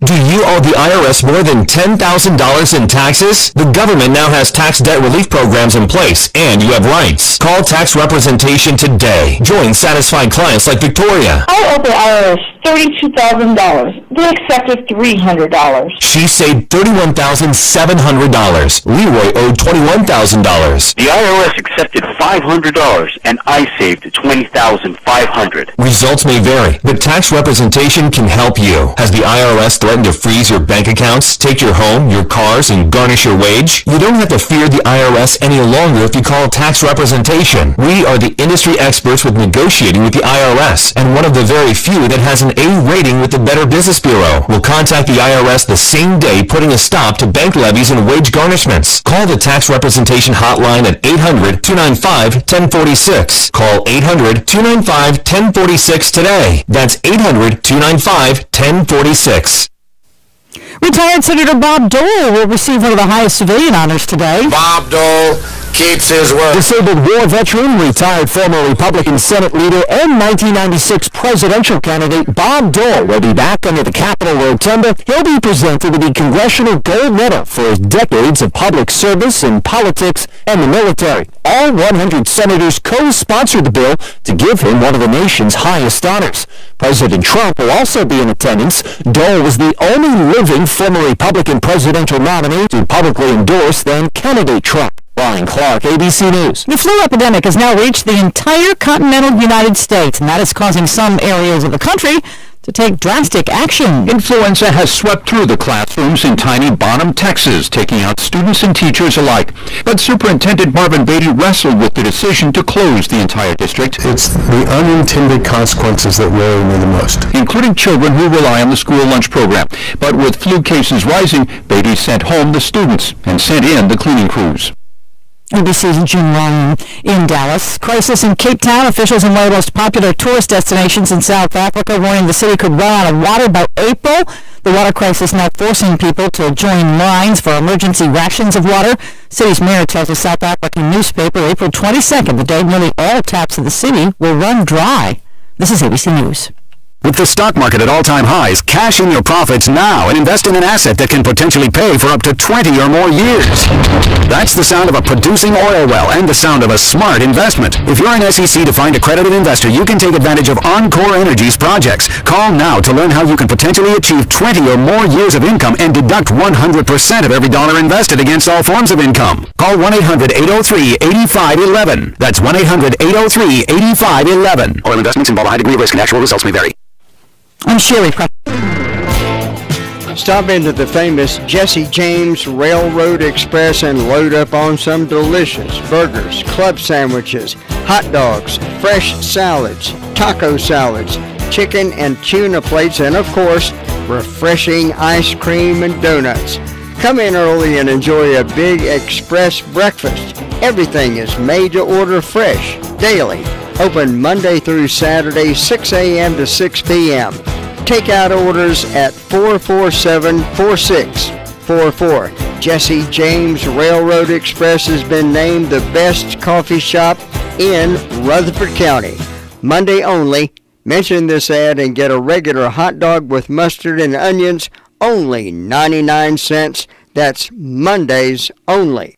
Do you owe the IRS more than $10,000 in taxes? The government now has tax debt relief programs in place, and you have rights. Call tax representation today. Join satisfied clients like Victoria. I owe the IRS $32,000. They accepted $300. She saved $31,700. Leroy owed $21,000. The IRS accepted $500, and I saved $20,500. Results may vary, but tax representation can help you. Has the IRS threatened to freeze your bank accounts, take your home, your cars, and garnish your wage? You don't have to fear the IRS any longer if you call tax representation. We are the industry experts with negotiating with the IRS, and one of the very few that has an A rating with the Better Business Bureau. We'll contact the IRS the same day, putting a stop to bank levies and wage garnishments. Call the tax representation hotline at 800-295-1046. Call 800-295-1046 today. That's 800-295-1046. Retired Senator Bob Dole will receive one of the highest civilian honors today. Bob Dole keeps his word. Disabled war veteran, retired former Republican Senate leader, and 1996 presidential candidate Bob Dole will be back under the Capitol Rotunda. He'll be presented with the Congressional Gold Medal for his decades of public service in politics and the military. All 100 senators co-sponsored the bill to give him one of the nation's highest honors. President Trump will also be in attendance. Dole was the only living former Republican presidential nominee to publicly endorse then-candidate Trump. Brian Clark, ABC News. The flu epidemic has now reached the entire continental United States, and that is causing some areas of the country to take drastic action. Influenza has swept through the classrooms in tiny Bonham, Texas, taking out students and teachers alike. But Superintendent Marvin Beatty wrestled with the decision to close the entire district. It's the unintended consequences that worry me the most, including children who rely on the school lunch program. But with flu cases rising, Beatty sent home the students and sent in the cleaning crews. ABC's Jim Ryan in Dallas. Crisis in Cape Town. Officials in one of the most popular tourist destinations in South Africa warning the city could run out of water by April. The water crisis now forcing people to join lines for emergency rations of water. City's mayor tells a South African newspaper April 22nd, the day nearly all taps in the city will run dry. This is ABC News. With the stock market at all-time highs, cash in your profits now and invest in an asset that can potentially pay for up to 20 or more years. That's the sound of a producing oil well and the sound of a smart investment. If you're an SEC to find accredited investor, you can take advantage of Encore Energy's projects. Call now to learn how you can potentially achieve 20 or more years of income and deduct 100% of every dollar invested against all forms of income. Call 1-800-803-8511. That's 1-800-803-8511. Oil investments involve a high degree of risk and actual results may vary. I'm Sherry. Stop into the famous Jesse James Railroad Express and load up on some delicious burgers, club sandwiches, hot dogs, fresh salads, taco salads, chicken and tuna plates, and of course, refreshing ice cream and donuts. Come in early and enjoy a big express breakfast. Everything is made to order fresh, daily. Open Monday through Saturday, 6 a.m. to 6 p.m. Takeout orders at 447-4644. Jesse James Railroad Express has been named the best coffee shop in Rutherford County. Monday only. Mention this ad and get a regular hot dog with mustard and onions, only 99 cents. That's Mondays only.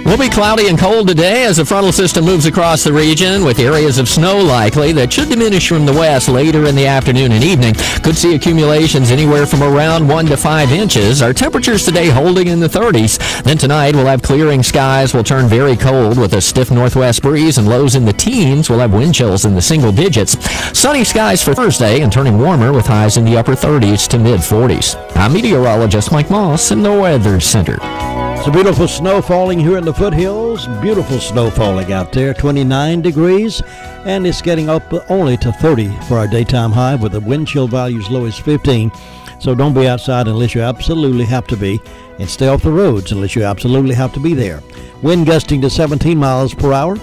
Will be cloudy and cold today as the frontal system moves across the region with areas of snow likely that should diminish from the west later in the afternoon and evening. Could see accumulations anywhere from around 1 to 5 inches. Our temperatures today holding in the 30s. Then tonight we'll have clearing skies. Will turn very cold with a stiff northwest breeze and lows in the teens. We'll have wind chills in the single digits. Sunny skies for Thursday and turning warmer with highs in the upper 30s to mid 40s. I'm meteorologist Mike Moss in the Weather Center. It's a beautiful snow falling here in the foothills. Beautiful snow falling out there, 29 degrees, and it's getting up only to 30 for our daytime high with the wind chill value as low as 15. So don't be outside unless you absolutely have to be, and stay off the roads unless you absolutely have to be there. Wind gusting to 17 miles per hour,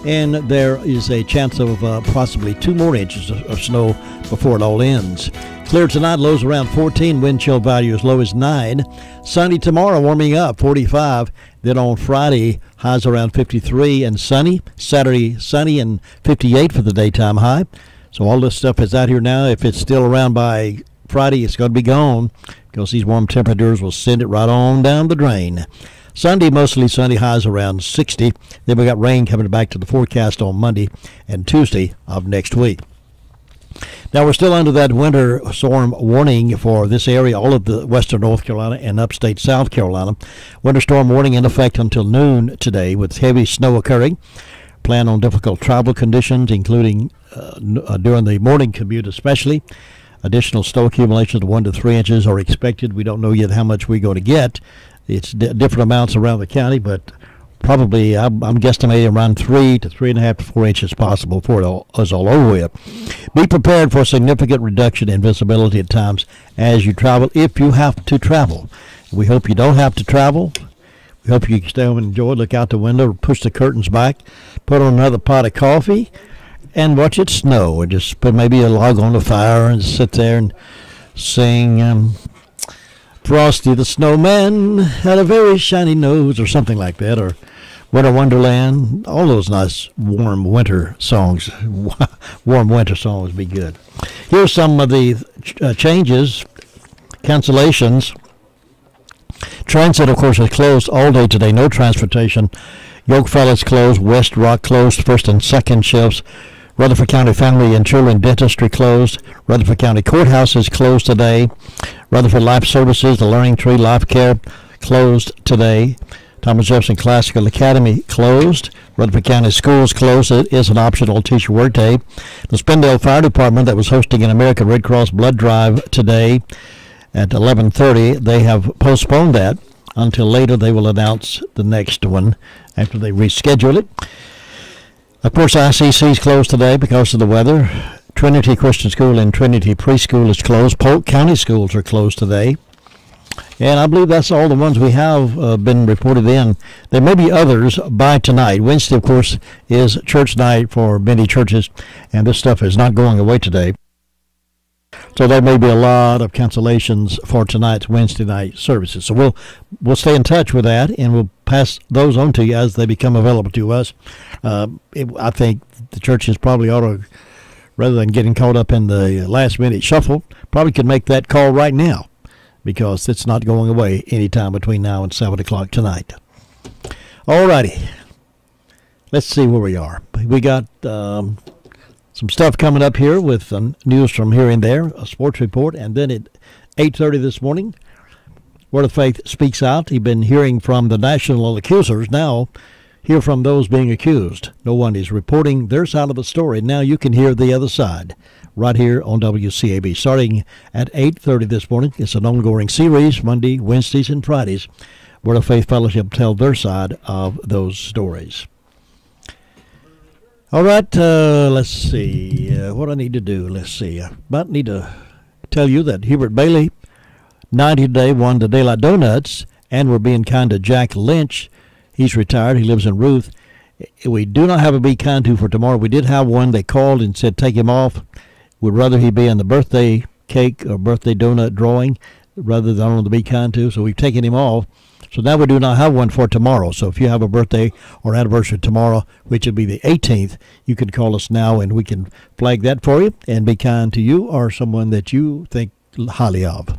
and there is a chance of possibly 2 more inches of snow before it all ends. Clear tonight, lows around 14, wind chill value as low as 9. Sunny tomorrow, warming up, 45. Then on Friday, highs around 53 and sunny. Saturday, sunny and 58 for the daytime high. So all this stuff is out here now. If it's still around by Friday, it's going to be gone because these warm temperatures will send it right on down the drain. Sunday, mostly sunny, highs around 60. Then we got rain coming back to the forecast on Monday and Tuesday of next week. Now, we're still under that winter storm warning for this area, all of the western North Carolina and upstate South Carolina. Winter storm warning in effect until noon today with heavy snow occurring. Plan on difficult travel conditions, including during the morning commute especially. Additional snow accumulations of 1 to 3 inches are expected. We don't know yet how much we're going to get. It's different amounts around the county, but probably I'm guesstimating around 3 to 3.5 to 4 inches possible before it is all over with. Be prepared for a significant reduction in visibility at times as you travel, if you have to travel. We hope you don't have to travel. We hope you can stay home and enjoy, look out the window, push the curtains back, put on another pot of coffee, and watch it snow. Or just put maybe a log on the fire and sit there and sing Frosty the Snowman had a very shiny nose, or something like that, or Winter Wonderland. All those nice warm winter songs. Warm winter songs would be good. Here's some of the changes, cancellations. Transit, of course, is closed all day today. No transportation. Yokefell is closed. West Rock closed. First and second shifts. Rutherford County Family and Children Dentistry closed. Rutherford County Courthouse is closed today. Rutherford Life Services, the Learning Tree Life Care closed today. Thomas Jefferson Classical Academy closed. Rutherford County Schools closed. It is an optional teacher workday. The Spindale Fire Department that was hosting an American Red Cross blood drive today at 11:30, they have postponed that until later. They will announce the next one after they reschedule it. Of course, ICC is closed today because of the weather. Trinity Christian School and Trinity Preschool is closed. Polk County schools are closed today. And I believe that's all the ones we have been reported in. There may be others by tonight. Wednesday, of course, is church night for many churches, and this stuff is not going away today. So there may be a lot of cancellations for tonight's Wednesday night services. So we'll stay in touch with that, and we'll pass those on to you as they become available to us. I think the churches probably ought to, rather than getting caught up in the last-minute shuffle, probably could make that call right now, because it's not going away anytime between now and 7 o'clock tonight. All righty. Let's see where we are. We got some stuff coming up here with news from here and there, a sports report, and then at 8:30 this morning, Word of Faith speaks out. He's been hearing from the national accusers. Now, hear from those being accused. No one is reporting their side of the story. Now you can hear the other side right here on WCAB. Starting at 8:30 this morning, it's an ongoing series, Monday, Wednesdays, and Fridays. Word of Faith Fellowship tell their side of those stories. All right, let's see. What I need to do, let's see. I might need to tell you that Hubert Bailey, 90 today, won the Daylight Donuts, and we're being kind to Jack Lynch. He's retired. He lives in Ruth. We do not have a Be Kind to for tomorrow. We did have one. They called and said take him off. Would rather he be in the birthday cake or birthday donut drawing rather than on the Be Kind to, so we've taken him off. So now we do not have one for tomorrow. So if you have a birthday or anniversary tomorrow, which would be the 18th, you can call us now and we can flag that for you and be kind to you or someone that you think highly of.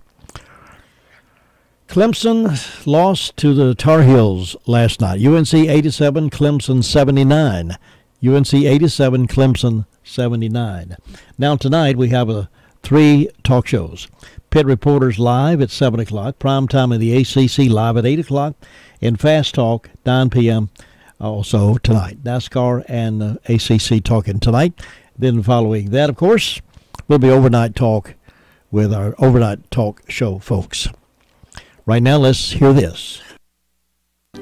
Clemson lost to the Tar Heels last night. UNC 87, Clemson 79. UNC 87, Clemson 79. Now tonight we have 3 talk shows. Pit Reporters live at 7 o'clock. Prime Time in the ACC live at 8 o'clock. And Fast Talk, 9 p.m. also tonight. NASCAR and ACC talking tonight. Then following that, of course, will be Overnight Talk with our Overnight Talk show folks. Right now, let's hear this.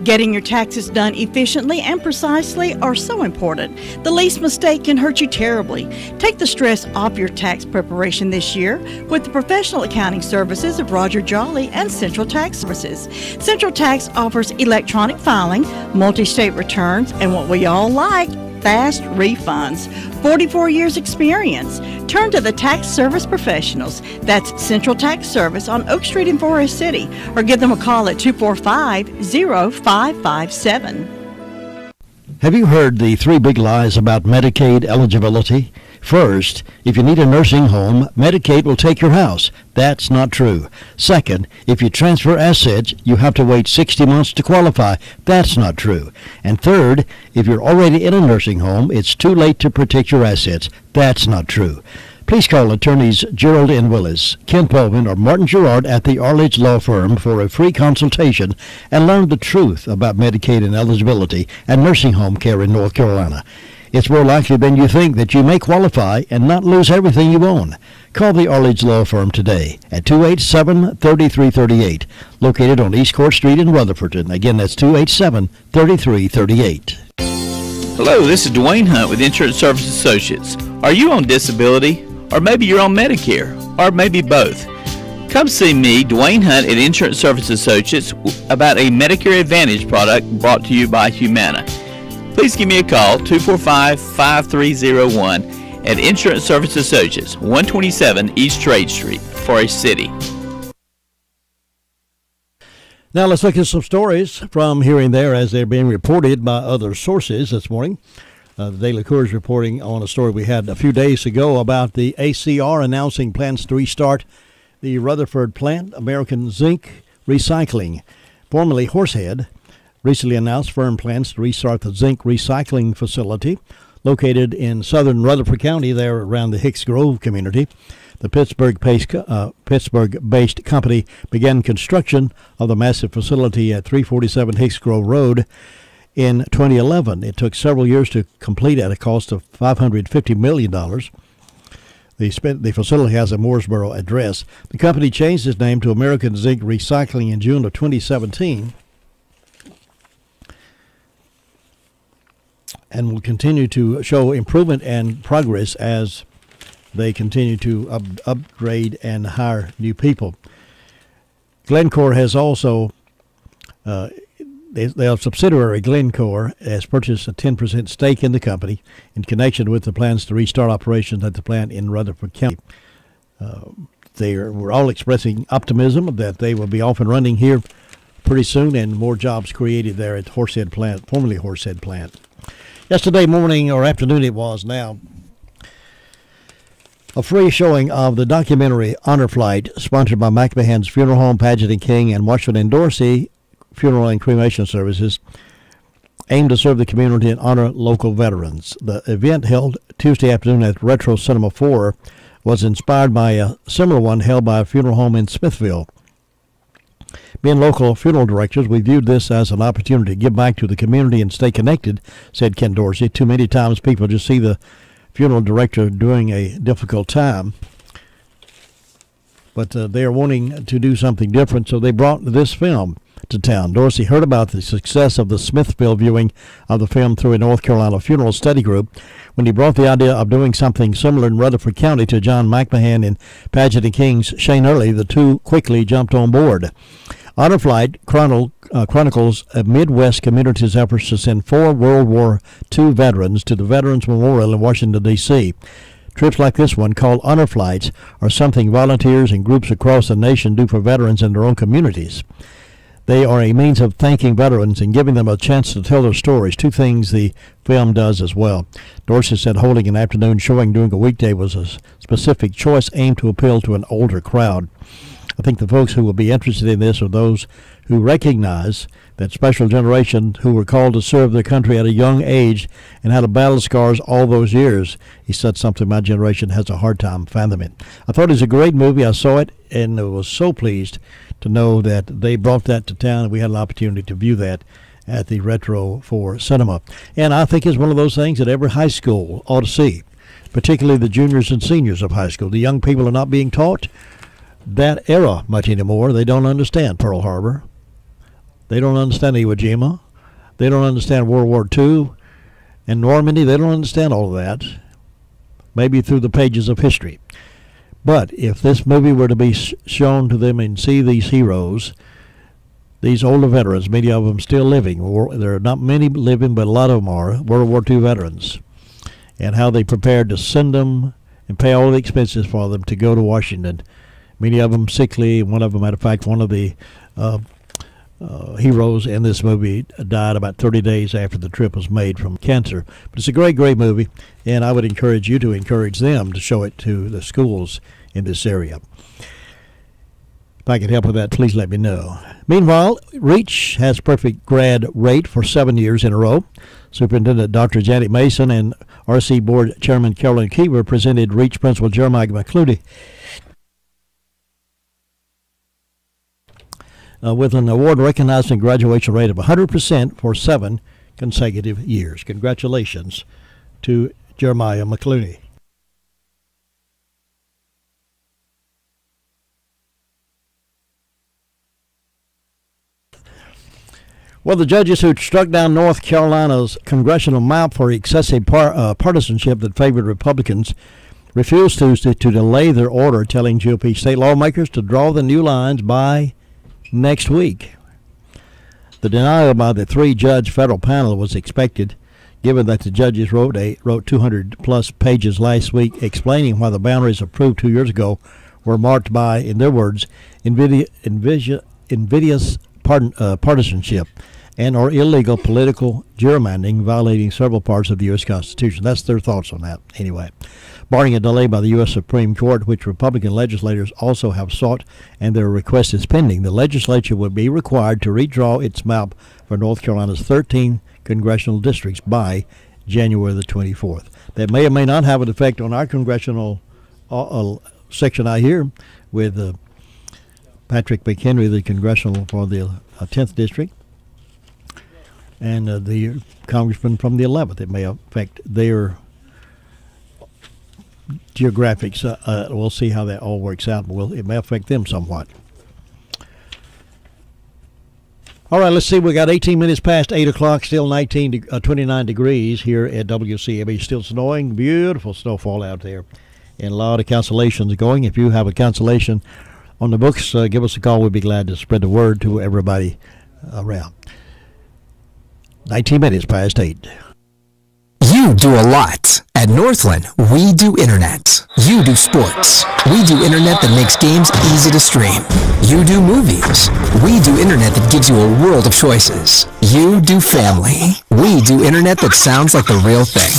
Getting your taxes done efficiently and precisely are so important. The least mistake can hurt you terribly. Take the stress off your tax preparation this year with the professional accounting services of Roger Jolly and Central Tax Services. Central Tax offers electronic filing, multi-state returns, and what we all like, fast refunds. 44 years experience. Turn to the tax service professionals. That's Central Tax Service on Oak Street in Forest City, or give them a call at 245-0557. Have you heard the 3 big lies about Medicaid eligibility? First, if you need a nursing home, Medicaid will take your house. That's not true. Second, if you transfer assets, you have to wait 60 months to qualify. That's not true. And third, if you're already in a nursing home, it's too late to protect your assets. That's not true. Please call attorneys Gerald N. Willis, Ken Pullman, or Martin Gerard at the Arledge Law Firm for a free consultation and learn the truth about Medicaid and eligibility and nursing home care in North Carolina. It's more likely than you think that you may qualify and not lose everything you own. Call the Arledge Law Firm today at 287-3338, located on East Court Street in Rutherford. Again, that's 287-3338. Hello, this is Dwayne Hunt with Insurance Service Associates. Are you on disability? Or maybe you're on Medicare? Or maybe both? Come see me, Dwayne Hunt at Insurance Service Associates, about a Medicare Advantage product brought to you by Humana. Please give me a call, 245-5301 at Insurance Service Associates, 127 East Trade Street, Forest City. Now let's look at some stories from here and there as they're being reported by other sources this morning. The Daily Courier is reporting on a story we had a few days ago about the ACR announcing plans to restart the Rutherford plant. American Zinc Recycling, formerly Horsehead, recently announced firm plans to restart the zinc recycling facility located in southern Rutherford County there around the Hicks Grove community. The Pittsburgh-based company began construction of the massive facility at 347 Hicks Grove Road in 2011. It took several years to complete at a cost of $550 million. The facility has a Mooresboro address. The company changed its name to American Zinc Recycling in June of 2017 and will continue to show improvement and progress as they continue to upgrade and hire new people. Glencore has also, their subsidiary Glencore has purchased a 10% stake in the company in connection with the plans to restart operations at the plant in Rutherford County. We're all expressing optimism that they will be off and running here pretty soon and more jobs created there at Horsehead Plant, formerly Horsehead Plant. Yesterday morning or afternoon it was now, a free showing of the documentary Honor Flight, sponsored by McMahon's Funeral Home, Paget & King, and Washington & Dorsey Funeral and Cremation Services, aimed to serve the community and honor local veterans. The event, held Tuesday afternoon at Retro Cinema 4, was inspired by a similar one held by a funeral home in Smithville. Being local funeral directors, we viewed this as an opportunity to give back to the community and stay connected, said Ken Dorsey. Too many times people just see the funeral director during a difficult time, but they are wanting to do something different, so they brought this film to town. Dorsey heard about the success of the Smithville viewing of the film through a North Carolina funeral study group when he brought the idea of doing something similar in Rutherford County to John McMahon and Paget & King's Shane Early. The two quickly jumped on board. Honor Flight chronicles a Midwest community's efforts to send 4 World War II veterans to the Veterans Memorial in Washington, D.C. Trips like this one, called Honor Flights, are something volunteers and groups across the nation do for veterans in their own communities. They are a means of thanking veterans and giving them a chance to tell their stories, two things the film does as well. Dorsey said holding an afternoon showing during a weekday was a specific choice aimed to appeal to an older crowd. I think the folks who will be interested in this are those who recognize that special generation who were called to serve their country at a young age and had to battle scars all those years. He said something my generation has a hard time fathoming. I thought it was a great movie. I saw it and I was so pleased to know that they brought that to town and we had an opportunity to view that at the Retro 4 Cinema. And I think it's one of those things that every high school ought to see, particularly the juniors and seniors of high school. The young people are not being taught that era much anymore. They don't understand Pearl Harbor. They don't understand Iwo Jima. They don't understand World War II and Normandy. They don't understand all of that, maybe through the pages of history. But if this movie were to be shown to them and see these heroes, these older veterans, many of them still living, there are not many living, but a lot of them are, World War II veterans, and how they prepared to send them and pay all the expenses for them to go to Washington. Many of them sickly. One of them, matter of fact, one of the heroes in this movie died about 30 days after the trip was made from cancer. But it's a great, great movie, and I would encourage you to encourage them to show it to the schools in this area. If I can help with that, please let me know. Meanwhile, Reach has perfect grad rate for 7 years in a row. Superintendent Dr. Janet Mason and RC Board Chairman Carolyn Keever presented REACH Principal Jeremiah McCluty with an award recognizing a graduation rate of 100% for 7 consecutive years. Congratulations to Jeremiah McCluty. Well, the judges who struck down North Carolina's congressional map for excessive partisanship that favored Republicans refused to delay their order, telling GOP state lawmakers to draw the new lines by next week. The denial by the 3-judge federal panel was expected, given that the judges wrote 200-plus pages last week explaining why the boundaries approved 2 years ago were marked by, in their words, invidious partisanship and or illegal political gerrymandering, violating several parts of the U.S. Constitution. That's their thoughts on that, anyway. Barring a delay by the U.S. Supreme Court, which Republican legislators also have sought, and their request is pending, the legislature would be required to redraw its map for North Carolina's 13 congressional districts by January the 24th. That may or may not have an effect on our congressional section out here with Patrick McHenry, the congressional for the 10th district, and the congressman from the 11th. It may affect their geographics. We'll see how that all works out, but it may affect them somewhat. All right, let's see. We got 18 minutes past 8 o'clock, still 29 degrees here at WCAB. Still snowing, beautiful snowfall out there, and a lot of cancellations going. If you have a cancellation on the books, give us a call. We'd be glad to spread the word to everybody around. 19 minutes past 8. You do a lot. At Northland, we do internet. You do sports. We do internet that makes games easy to stream. You do movies. We do internet that gives you a world of choices. You do family. We do internet that sounds like the real thing.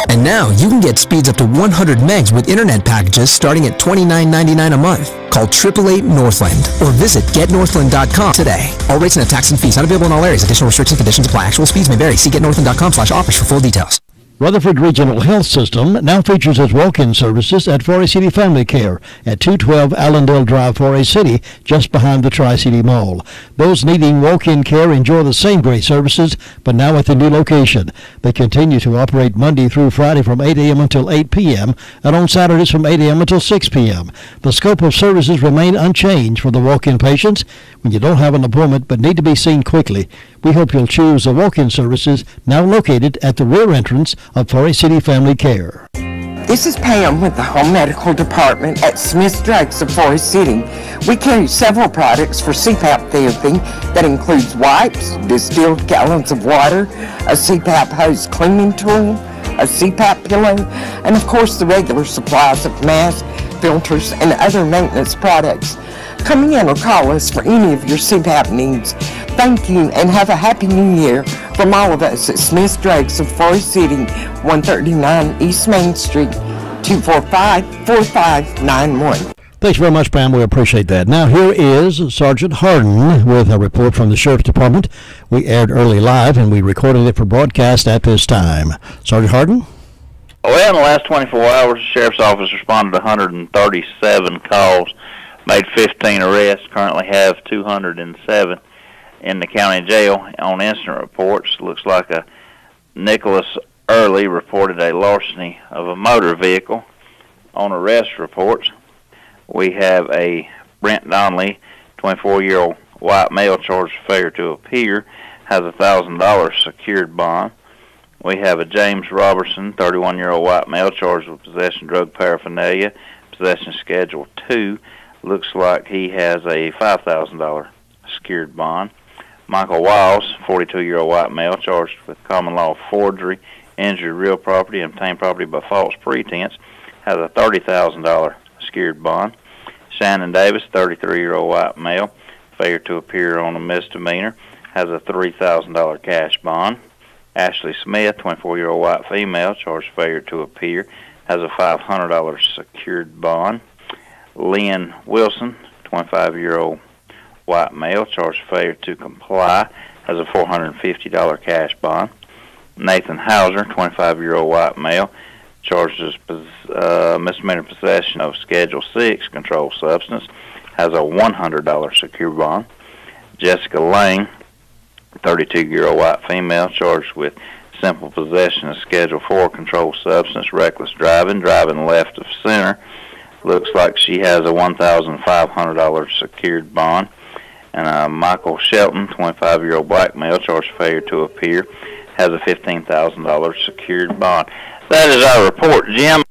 And now you can get speeds up to 100 megs with internet packages starting at $29.99 a month. Call 888-NORTHLAND or visit getnorthland.com today. All rates and tax and fees not available in all areas. Additional restrictions and conditions apply. Actual speeds may vary. See getnorthland.com/offers for full details. Rutherford Regional Health System now features its walk-in services at Forest City Family Care at 212 Allendale Drive, Forest City, just behind the Tri-City Mall. Those needing walk-in care enjoy the same great services, but now at the new location. They continue to operate Monday through Friday from 8 a.m. until 8 p.m. and on Saturdays from 8 a.m. until 6 p.m. The scope of services remain unchanged for the walk-in patients. When you don't have an appointment but need to be seen quickly, we hope you'll choose the walk-in services now located at the rear entrance of Forest City Family Care. This is Pam with the Home Medical Department at Smith's Drugs of Forest City. We carry several products for CPAP therapy that includes wipes, distilled gallons of water, a CPAP hose cleaning tool, a CPAP pillow, and of course the regular supplies of masks, filters, and other maintenance products. Come in or call us for any of your CPAP needs. Thank you and have a happy new year from all of us at Smith's Drugs of Forest City, 139 East Main Street, 245-4591. Thanks very much, Pam. We appreciate that. Now here is Sergeant Harden with a report from the Sheriff's Department. We aired early live and we recorded it for broadcast at this time. Sergeant Harden? Well, in the last 24 hours, the Sheriff's Office responded to 137 calls, made 15 arrests, currently have 207 in the county jail. On incident reports, looks like a Nicholas Early reported a larceny of a motor vehicle. On arrest reports, we have a Brent Donnelly, 24-year-old white male, charged with failure to appear, has a $1,000 secured bond. We have a James Robertson, 31-year-old white male, charged with possession of drug paraphernalia, possession Schedule 2. Looks like he has a $5,000 secured bond. Michael Wiles, 42-year-old white male, charged with common law forgery, injured real property, and obtained property by false pretense, has a $30,000 secured bond. Shannon Davis, 33-year-old white male, failure to appear on a misdemeanor, has a $3,000 cash bond. Ashley Smith, 24-year-old white female, charged failure to appear, has a $500 secured bond. Lynn Wilson, 25-year-old white male, charged failure to comply, has a $450 cash bond. Nathan Hauser, 25-year-old white male, charged as misdemeanor possession of Schedule 6 controlled substance, has a $100 secure bond. Jessica Lang, 32-year-old white female, charged with simple possession of Schedule 4 controlled substance, reckless driving left of center. Looks like she has a $1,500 secured bond. And Michael Shelton, 25-year-old black male, charged with failure to appear, has a $15,000 secured bond. That is our report, Jim.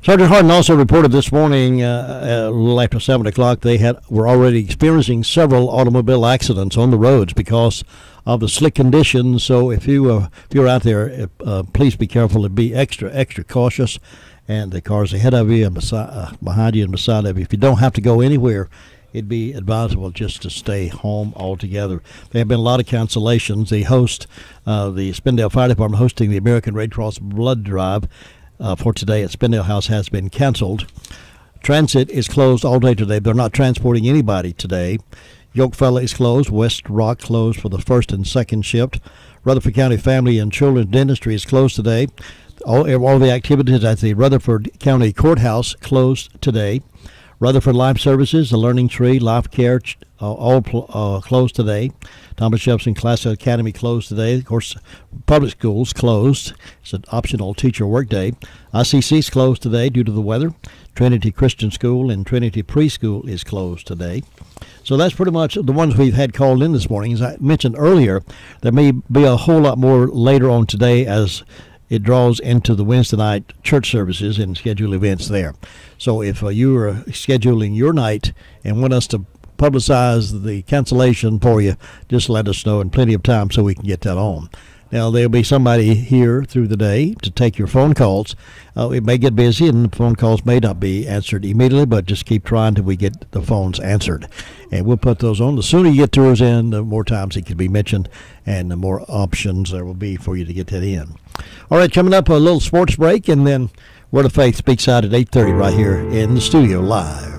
Sergeant Harden also reported this morning, a little after 7 o'clock, they were already experiencing several automobile accidents on the roads because of the slick conditions. So if you're out there, please be careful and be extra cautious. And the cars ahead of you and behind you and beside of you, if you don't have to go anywhere, it'd be advisable just to stay home altogether. There have been a lot of cancellations. The Spindale Fire Department hosting the American Red Cross Blood Drive for today at Spindale House has been canceled. Transit is closed all day today. They're not transporting anybody today. Yokefella is closed. West Rock closed for the first and second shift. Rutherford County Family and Children's Dentistry is closed today. All the activities at the Rutherford County Courthouse closed today. Rutherford Life Services, the Learning Tree, Life Care, all closed today. Thomas Jefferson Classic Academy closed today. Of course, public schools closed. It's an optional teacher workday. ICC's closed today due to the weather. Trinity Christian School and Trinity Preschool is closed today. So that's pretty much the ones we've had called in this morning. As I mentioned earlier, there may be a whole lot more later on today as it draws into the Wednesday night church services and scheduled events there. So if you are scheduling your night and want us to publicize the cancellation for you, just let us know in plenty of time so we can get that on. Now, there'll be somebody here through the day to take your phone calls. It may get busy and the phone calls may not be answered immediately, but just keep trying till we get the phones answered. And we'll put those on. The sooner you get yours in, the more times it can be mentioned and the more options there will be for you to get that in. All right, coming up, a little sports break, and then Word of Faith speaks out at 8:30 right here in the studio live.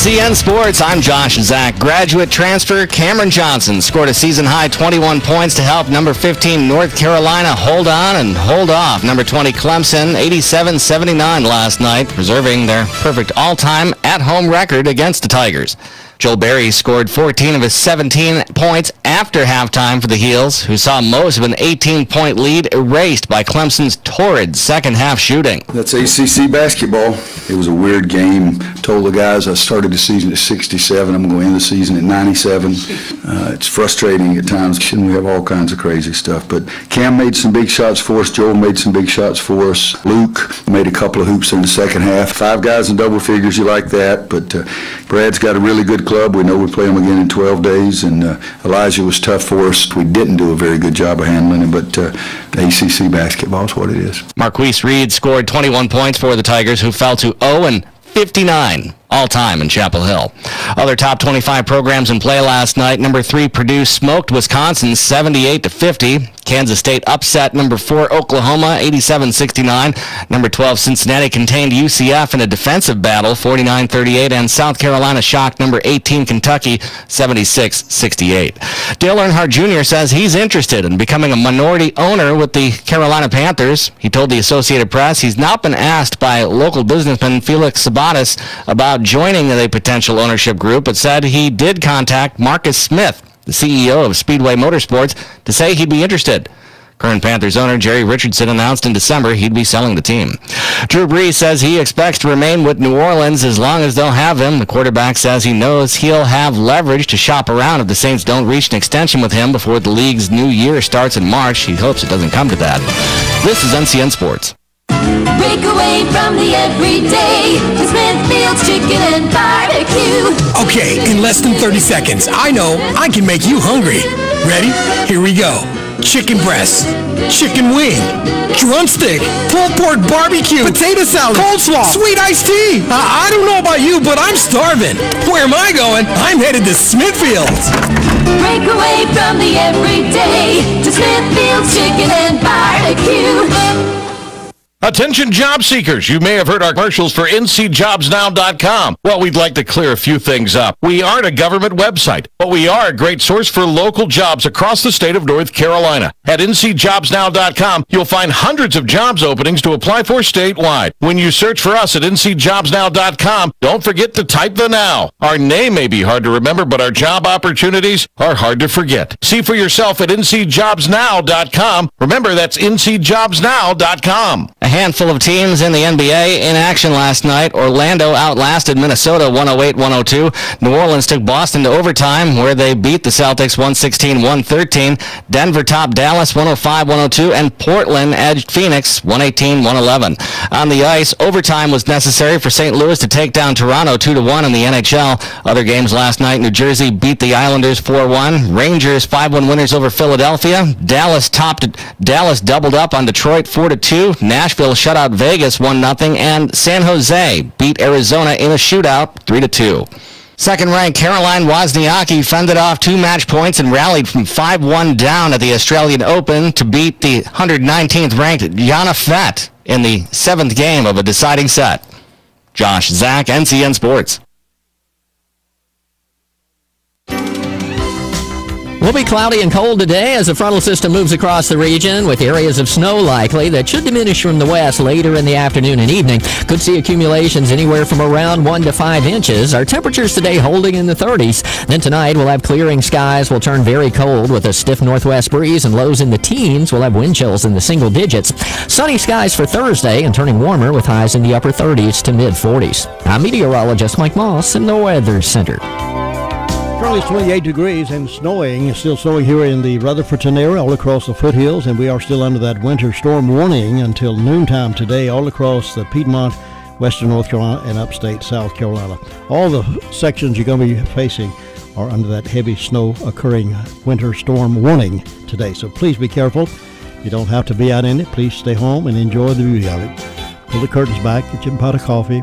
NCN Sports, I'm Josh Zach. Graduate transfer Cameron Johnson scored a season-high 21 points to help number 15 North Carolina hold on and hold off number 20 Clemson 87-79 last night, preserving their perfect all-time at-home record against the Tigers. Joel Berry scored 14 of his 17 points after halftime for the Heels, who saw most of an 18-point lead erased by Clemson's torrid second-half shooting. That's ACC basketball. It was a weird game. Told the guys I started the season at 67. I'm going to end the season at 97. It's frustrating at times, and we have all kinds of crazy stuff. But Cam made some big shots for us. Joel made some big shots for us. Luke made a couple of hoops in the second half. 5 guys in double figures, you like that. But Brad's got a really good club. We know we play them again in 12 days, and Elijah was tough for us. We didn't do a very good job of handling him, but ACC basketball is what it is. Marquise Reed scored 21 points for the Tigers, who fell to 0-59 all-time in Chapel Hill. Other top 25 programs in play last night. Number 3, Purdue smoked Wisconsin 78-50. Kansas State upset number 4, Oklahoma 87-69. Number 12, Cincinnati contained UCF in a defensive battle 49-38. And South Carolina shocked number 18, Kentucky 76-68. Dale Earnhardt Jr. says he's interested in becoming a minority owner with the Carolina Panthers. He told the Associated Press he's not been asked by local businessman Felix Sabatis about joining the potential ownership group, but said he did contact Marcus Smith, the CEO of Speedway Motorsports, to say he'd be interested. Current Panthers owner Jerry Richardson announced in December he'd be selling the team. Drew Brees says he expects to remain with New Orleans as long as they'll have him. The quarterback says he knows he'll have leverage to shop around if the Saints don't reach an extension with him before the league's new year starts in March. He hopes it doesn't come to that. This is NCN Sports. Break away from the everyday to Smithfield's Chicken and Barbecue. Okay, in less than 30 seconds, I know I can make you hungry. Ready? Here we go. Chicken breast, chicken wing, drumstick, pulled pork barbecue, potato salad, coleslaw, sweet iced tea. I don't know about you, but I'm starving. Where am I going? I'm headed to Smithfield's. Break away from the everyday to Smithfield's Chicken and Barbecue. Attention job seekers, you may have heard our commercials for ncjobsnow.com. Well, we'd like to clear a few things up. We aren't a government website, but we are a great source for local jobs across the state of North Carolina. At ncjobsnow.com, you'll find hundreds of jobs openings to apply for statewide. When you search for us at ncjobsnow.com, don't forget to type the now. Our name may be hard to remember, but our job opportunities are hard to forget. See for yourself at ncjobsnow.com. Remember, that's ncjobsnow.com. A handful of teams in the NBA in action last night. Orlando outlasted Minnesota 108-102. New Orleans took Boston to overtime, where they beat the Celtics 116-113. Denver topped Dallas 105-102, and Portland edged Phoenix 118-111. On the ice, overtime was necessary for St. Louis to take down Toronto 2-1 in the NHL. Other games last night, New Jersey beat the Islanders 4-1. Rangers 5-1 winners over Philadelphia. Dallas doubled up on Detroit 4-2. Nashville shut out Vegas 1-0, and San Jose beat Arizona in a shootout 3-2. Second-ranked Caroline Wozniacki fended off 2 match points and rallied from 5-1 down at the Australian Open to beat the 119th-ranked Jana Fett in the 7th game of a deciding set. Josh Zach, NCN Sports. Will be cloudy and cold today as the frontal system moves across the region with areas of snow likely that should diminish from the west later in the afternoon and evening. Could see accumulations anywhere from around 1 to 5 inches. Our temperatures today holding in the 30s. Then tonight we'll have clearing skies. Will turn very cold with a stiff northwest breeze and lows in the teens. We'll have wind chills in the single digits. Sunny skies for Thursday and turning warmer with highs in the upper 30s to mid 40s. I'm meteorologist Mike Moss in the Weather Center. Currently it's 28 degrees and snowing. It's still snowing here in the Rutherfordton area all across the foothills, and we are still under that winter storm warning until noontime today all across the Piedmont, western North Carolina, and upstate South Carolina. All the sections you're going to be facing are under that heavy snow occurring winter storm warning today. So please be careful. You don't have to be out in it. Please stay home and enjoy the beauty of it. Pull the curtains back, get you a pot of coffee,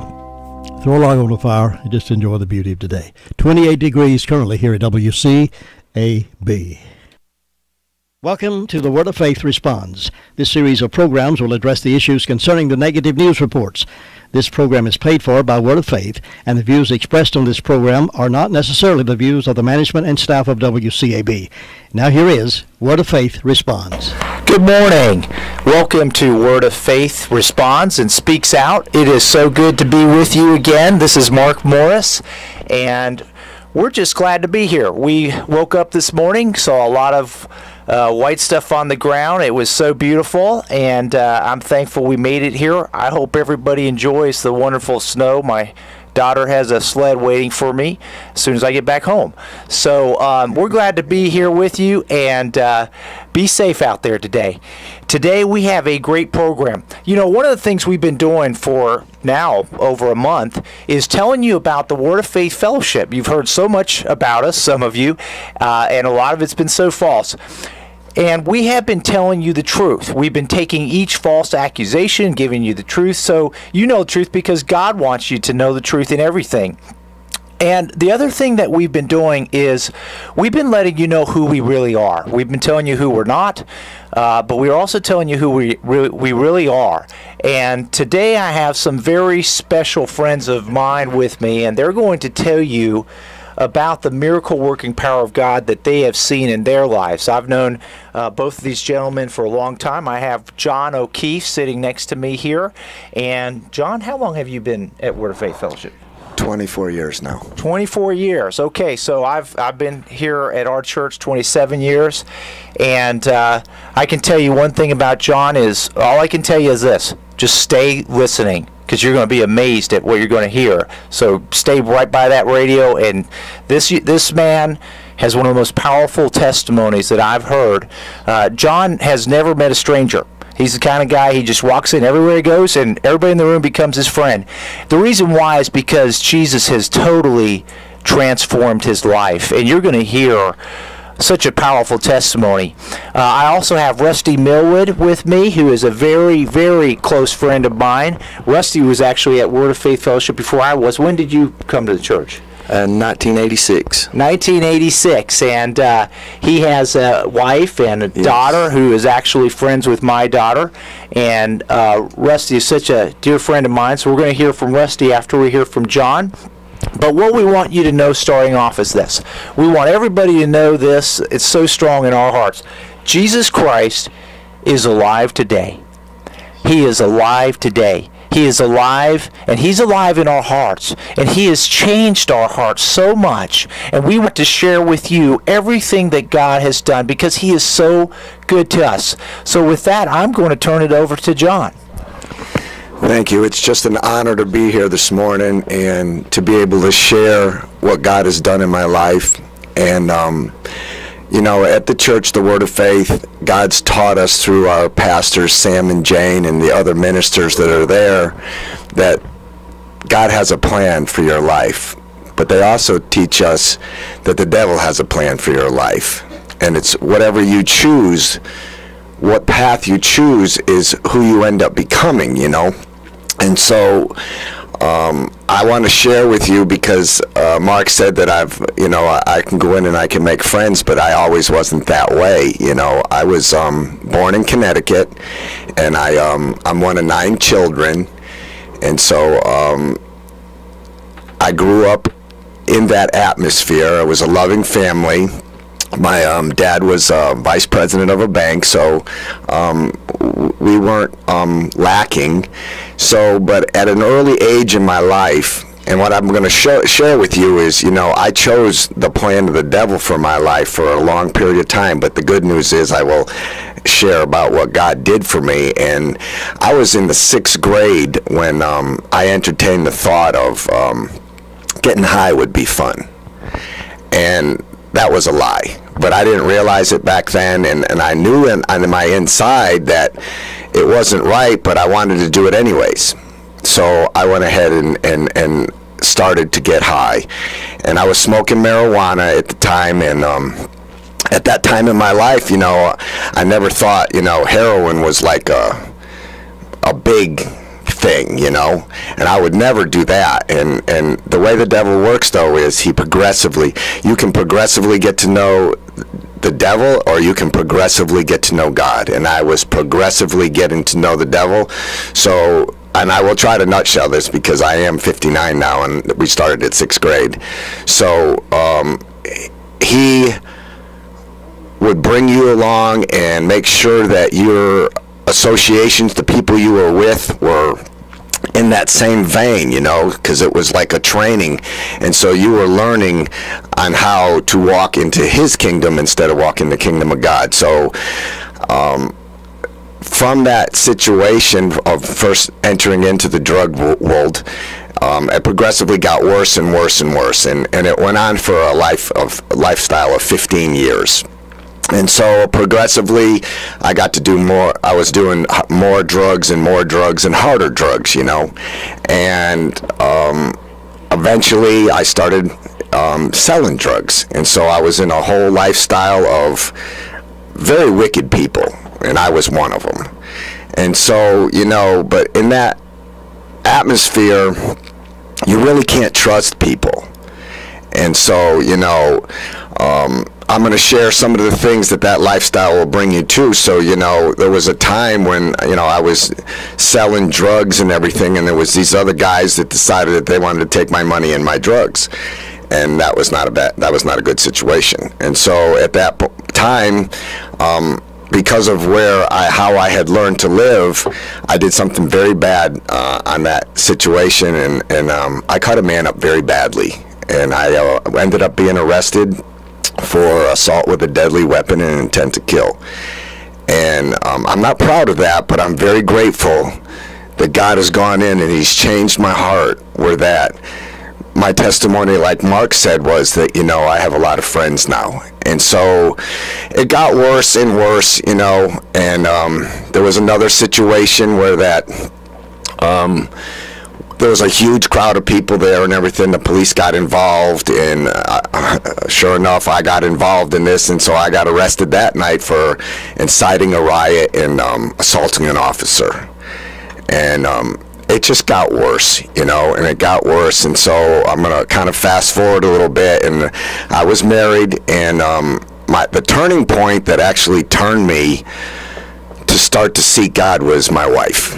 throw a log on the fire, and just enjoy the beauty of today. 28 degrees currently here at WCAB. Welcome to the Word of Faith Responds. This series of programs will address the issues concerning the negative news reports. This program is paid for by Word of Faith, and the views expressed on this program are not necessarily the views of the management and staff of WCAB. Now here is Word of Faith Responds. Good morning. Welcome to Word of Faith Responds and Speaks Out. It is so good to be with you again. This is Mark Morris, and we're just glad to be here. We woke up this morning, saw a lot of white stuff on the ground. It was so beautiful, and I'm thankful we made it here. I hope everybody enjoys the wonderful snow. My daughter has a sled waiting for me as soon as I get back home. So we're glad to be here with you, and be safe out there today. Today we have a great program. You know, one of the things we've been doing for now over a month is telling you about the Word of Faith Fellowship. You've heard so much about us, some of you, and a lot of it's been so false. And we have been telling you the truth. We've been taking each false accusation, giving you the truth, so you know the truth because God wants you to know the truth in everything. And the other thing that we've been doing is we've been letting you know who we really are. We've been telling you who we're not, but we're also telling you who we really are. And today I have some very special friends of mine with me, and they're going to tell you about the miracle-working power of God that they have seen in their lives. I've known both of these gentlemen for a long time. I have John O'Keefe sitting next to me here. And John, how long have you been at Word of Faith Fellowship? 24 years now. 24 years. Okay, so I've been here at our church 27 years, and I can tell you one thing about John is, all I can tell you is this: just stay listening, because you're going to be amazed at what you're going to hear. So stay right by that radio, and this man has one of the most powerful testimonies that I've heard. John has never met a stranger. He's the kind of guy, he just walks in everywhere he goes, and everybody in the room becomes his friend. The reason why is because Jesus has totally transformed his life, and you're going to hear such a powerful testimony. I also have Rusty Millwood with me, who is a very, very close friend of mine. Rusty was actually at Word of Faith Fellowship before I was. When did you come to the church? 1986. 1986, and he has a wife and a daughter who is actually friends with my daughter, and Rusty is such a dear friend of mine, so we're going to hear from Rusty after we hear from John. But what we want you to know starting off is this. We want everybody to know this. It's so strong in our hearts. Jesus Christ is alive today. He is alive today. He is alive, and he's alive in our hearts, and he has changed our hearts so much, and we want to share with you everything that God has done because he is so good to us. So with that, I'm going to turn it over to John. Thank you. It's just an honor to be here this morning and to be able to share what God has done in my life. And you know, at the church, the Word of Faith, God's taught us through our pastors, Sam and Jane, and the other ministers that are there, that God has a plan for your life. But they also teach us that the devil has a plan for your life. And it's whatever you choose, what path you choose is who you end up becoming, you know. And so I want to share with you because Mark said that I can go in and I can make friends, but I always wasn't that way. You know, I was born in Connecticut, and I'm one of 9 children, and so I grew up in that atmosphere. It was a loving family. My dad was vice president of a bank, so we weren't lacking. So, but at an early age in my life, and what I'm going to share with you is, you know, I chose the plan of the devil for my life for a long period of time, but the good news is I will share about what God did for me. And I was in the 6th grade when I entertained the thought of getting high would be fun. And that was a lie, but I didn't realize it back then, and I knew in my inside that it wasn't right, but I wanted to do it anyways. So I went ahead and started to get high, and I was smoking marijuana at the time, and at that time in my life, you know, I never thought, you know, heroin was like a big thing, you know, and I would never do that. And the way the devil works, though, is you can progressively get to know the devil, or you can progressively get to know God. And I was progressively getting to know the devil. So, and I will try to nutshell this because I am 59 now, and we started at 6th grade. So he would bring you along and make sure that your associations, the people you were with, were in that same vein, you know, because it was like a training, and so you were learning on how to walk into his kingdom instead of walking the kingdom of God. So from that situation of first entering into the drug world, it progressively got worse and worse and worse, and it went on for a lifestyle of 15 years. And so progressively, I got to do more. I was doing more drugs and harder drugs, you know. And eventually, I started selling drugs. And so I was in a whole lifestyle of very wicked people, and I was one of them. And so, you know, but in that atmosphere, you really can't trust people. And so, you know, I'm going to share some of the things that lifestyle will bring you to. So, you know, there was a time when, you know, I was selling drugs and everything, and there was these other guys that decided that they wanted to take my money and my drugs. And that was not a good situation. And so at that time, because of how I had learned to live, I did something very bad on that situation, and I cut a man up very badly. And I ended up being arrested for assault with a deadly weapon and intent to kill. And I'm not proud of that, but I'm very grateful that God has gone in and he's changed my heart, where that my testimony, like Mark said, was that, you know, I have a lot of friends now. And so it got worse and worse, you know, and there was another situation where that there was a huge crowd of people there and everything. The police got involved, and sure enough, I got involved in this, and so I got arrested that night for inciting a riot and assaulting an officer. And it just got worse, you know, and it got worse. And so I'm going to kind of fast forward a little bit. And I was married, and the turning point that actually turned me to start to seek God was my wife.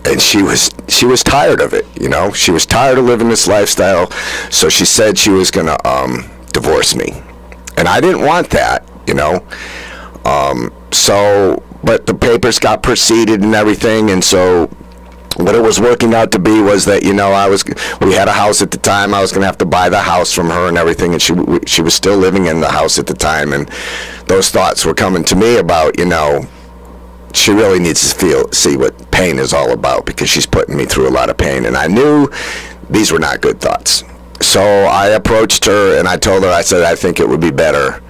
And she was tired of it, you know. She was tired of living this lifestyle, so she said she was going to divorce me. And I didn't want that, you know. But the papers got proceeded and everything, and so what it was working out to be was that, you know, we had a house at the time. I was going to have to buy the house from her and everything, and she was still living in the house at the time, and those thoughts were coming to me about, you know, she really needs to see what pain is all about, because she's putting me through a lot of pain, and I knew these were not good thoughts. So I approached her, and I told her, I said, I think it would be better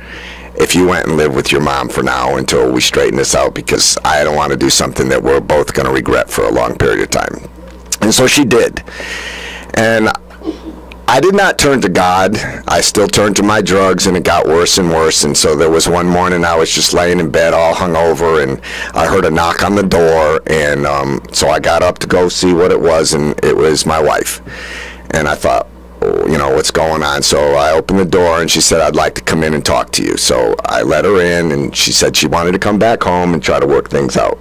if you went and lived with your mom for now until we straighten this out, because I don't want to do something that we're both going to regret for a long period of time. And so she did. And I did not turn to God. I still turned to my drugs, and it got worse and worse. And so there was one morning I was just laying in bed all hungover, and I heard a knock on the door, and so I got up to go see what it was, and it was my wife. And I thought, you know, what's going on? So I opened the door, and she said, I'd like to come in and talk to you. So I let her in, and she said she wanted to come back home and try to work things out.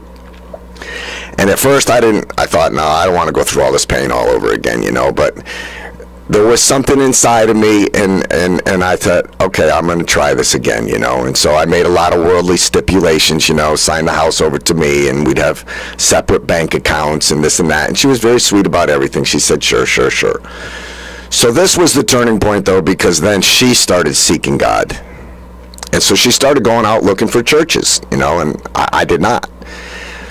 And at first I thought, no, I don't want to go through all this pain all over again, you know, but there was something inside of me, and I thought, okay, I'm going to try this again, you know. And so I made a lot of worldly stipulations, you know, signed the house over to me, and we'd have separate bank accounts and this and that. And she was very sweet about everything. She said, sure, sure, sure. So this was the turning point, though, because then she started seeking God. And so she started going out looking for churches, you know, and I did not.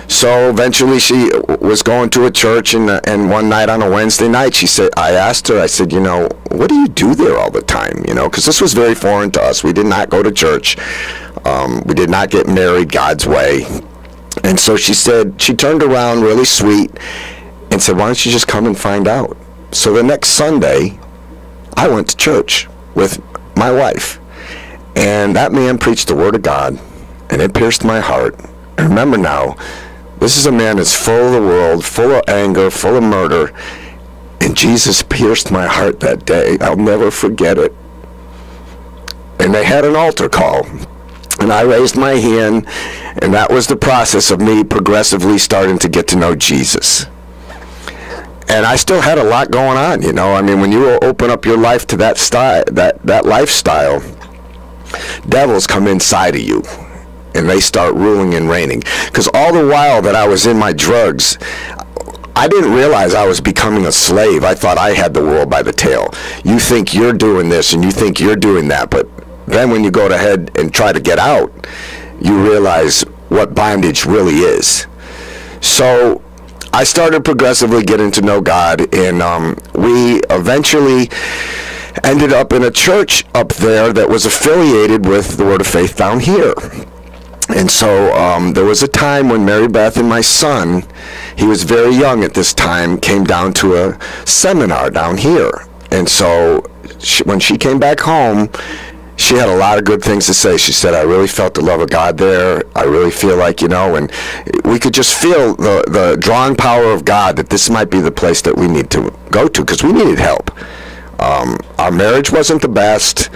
So eventually she was going to a church, and one night on a Wednesday night, I asked her, I said, you know, what do you do there all the time, you know, because this was very foreign to us. We did not go to church. We did not get married God's way. And so she said, she turned around really sweet and said, why don't you just come and find out? So the next Sunday, I went to church with my wife, and that man preached the Word of God, and it pierced my heart. And remember now, this is a man that's full of the world, full of anger, full of murder, and Jesus pierced my heart that day. I'll never forget it. And they had an altar call, and I raised my hand, and that was the process of me progressively starting to get to know Jesus. And I still had a lot going on, you know. I mean, when you open up your life to that style, that lifestyle, devils come inside of you, and they start ruling and reigning. Because all the while that I was in my drugs, I didn't realize I was becoming a slave. I thought I had the world by the tail. You think you're doing this, and you think you're doing that, but then when you go ahead and try to get out, you realize what bondage really is. So I started progressively getting to know God, and we eventually ended up in a church up there that was affiliated with the Word of Faith down here. And so there was a time when Mary Beth and my son, he was very young at this time, came down to a seminar down here. And so when she came back home, she had a lot of good things to say. She said, I really felt the love of God there. I really feel like, you know, and we could just feel the drawing power of God, that this might be the place that we need to go to, because we needed help. Our marriage wasn't the best.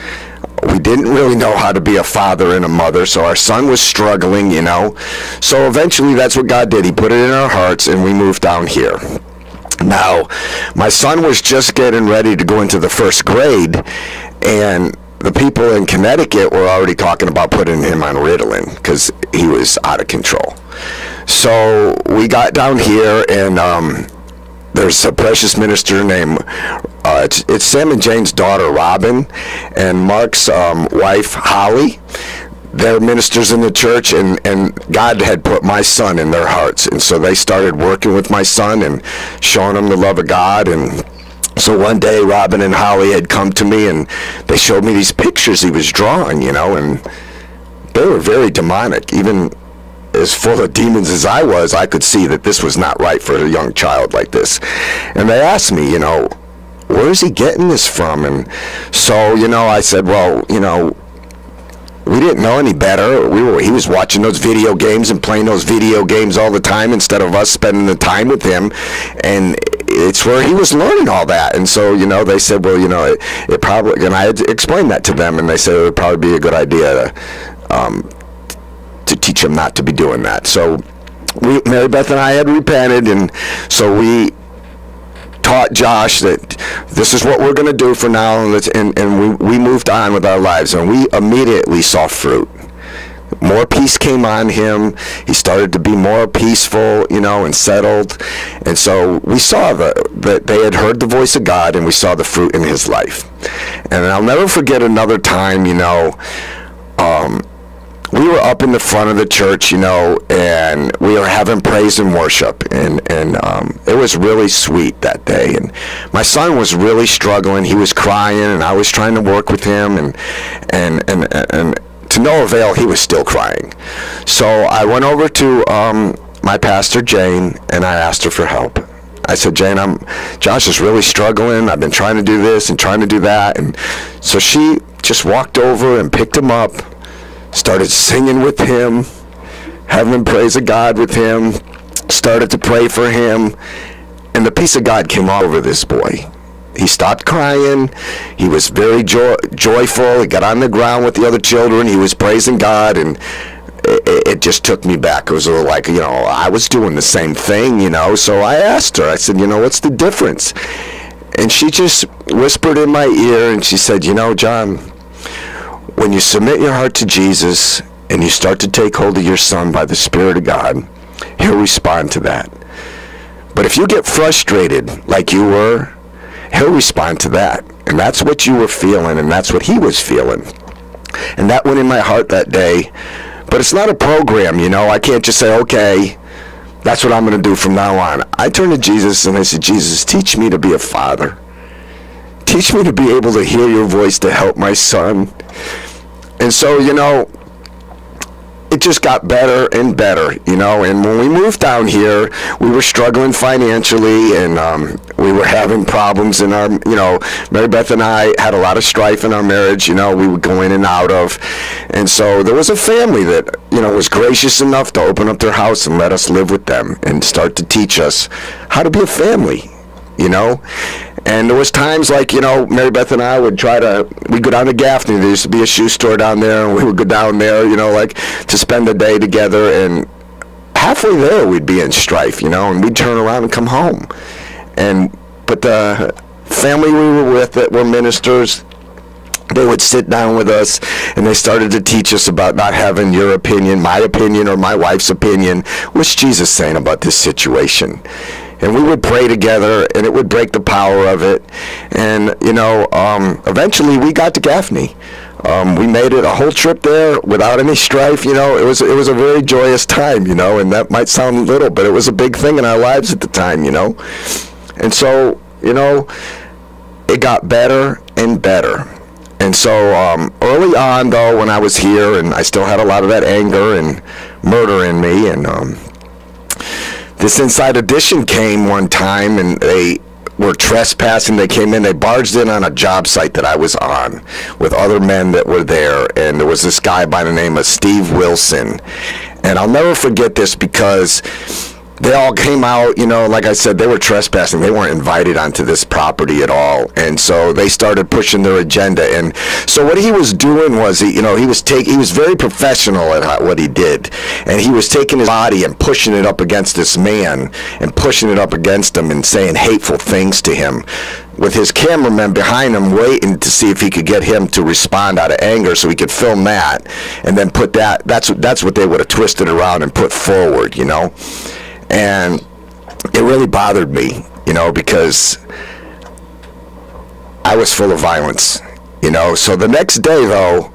We didn't really know how to be a father and a mother, so our son was struggling, you know. So eventually that's what God did. He put it in our hearts, and we moved down here. Now, my son was just getting ready to go into the first grade, and the people in Connecticut were already talking about putting him on Ritalin because he was out of control. So we got down here, and there's a precious minister named, it's Sam and Jane's daughter, Robin, and Mark's wife, Holly. They're ministers in the church, and God had put my son in their hearts. And so they started working with my son and showing him the love of God. And So one day, Robin and Holly had come to me, and they showed me these pictures he was drawing, you know, and they were very demonic. Even as full of demons as I was, I could see that this was not right for a young child like this. And they asked me, you know, where is he getting this from? And so, you know, I said, well, you know, we didn't know any better. He was watching those video games and playing those video games all the time instead of us spending the time with him. And it's where he was learning all that. And so, you know, they said, well, you know, it probably, and I had explained that to them, and they said it would probably be a good idea to teach him not to be doing that. So Mary Beth and I had repented, and so we taught Josh that this is what we're going to do for now, and we moved on with our lives, and we immediately saw fruit. More peace came on him. He started to be more peaceful, you know, and settled. And so we saw that they had heard the voice of God, and we saw the fruit in his life. And I'll never forget another time, you know, we were up in the front of the church, you know, and we were having praise and worship, and it was really sweet that day. And my son was really struggling. He was crying, and I was trying to work with him, and to no avail, he was still crying. So I went over to my pastor, Jane, and I asked her for help. I said, Jane, Josh is really struggling. I've been trying to do this and trying to do that. And so she just walked over and picked him up, started singing with him, having praise of God with him, started to pray for him, and the peace of God came all over this boy. He stopped crying. He was very joyful. He got on the ground with the other children. He was praising God, and it just took me back. It was like, you know, I was doing the same thing, you know. So I asked her, I said, you know, what's the difference? And she just whispered in my ear, and she said, you know, John, when you submit your heart to Jesus and you start to take hold of your son by the Spirit of God, he'll respond to that. But if you get frustrated like you were, he'll respond to that. And that's what you were feeling, and that's what he was feeling. And that went in my heart that day. But it's not a program, you know. I can't just say, okay, that's what I'm going to do from now on. I turned to Jesus and I said, Jesus, teach me to be a father. Teach me to be able to hear your voice to help my son. And so, you know, it just got better and better, you know. And when we moved down here, we were struggling financially, and we were having problems in our, you know, Mary Beth and I had a lot of strife in our marriage, you know, we would go in and out of. And so there was a family that, you know, was gracious enough to open up their house and let us live with them and start to teach us how to be a family, you know. And there was times like, you know, Mary Beth and I would we'd go down to Gaffney. There used to be a shoe store down there, and we would go down there, you know, like to spend the day together. And halfway there, we'd be in strife, you know, and we'd turn around and come home. But the family we were with that were ministers, they would sit down with us, and they started to teach us about not having your opinion, my opinion, or my wife's opinion. What's Jesus saying about this situation? And we would pray together, and it would break the power of it. And, you know, eventually we got to Gaffney. We made it a whole trip there without any strife, you know. It was a very joyous time, you know, and that might sound little, but it was a big thing in our lives at the time, you know. And so, you know, it got better and better. And so early on, though, when I was here, and I still had a lot of that anger and murder in me, and this Inside Edition came one time, and they were trespassing. They came in, they barged in on a job site that I was on with other men that were there, and there was this guy by the name of Steve Wilson. And I'll never forget this because they all came out, you know, like I said, they were trespassing. They weren't invited onto this property at all. And so they started pushing their agenda. And so what he was doing was, he was very professional at what he did. And he was taking his body and pushing it up against this man and pushing it up against him and saying hateful things to him, with his cameraman behind him waiting to see if he could get him to respond out of anger so he could film that and then put that's what they would have twisted around and put forward, you know. And it really bothered me, you know, because I was full of violence, you know. So the next day, though,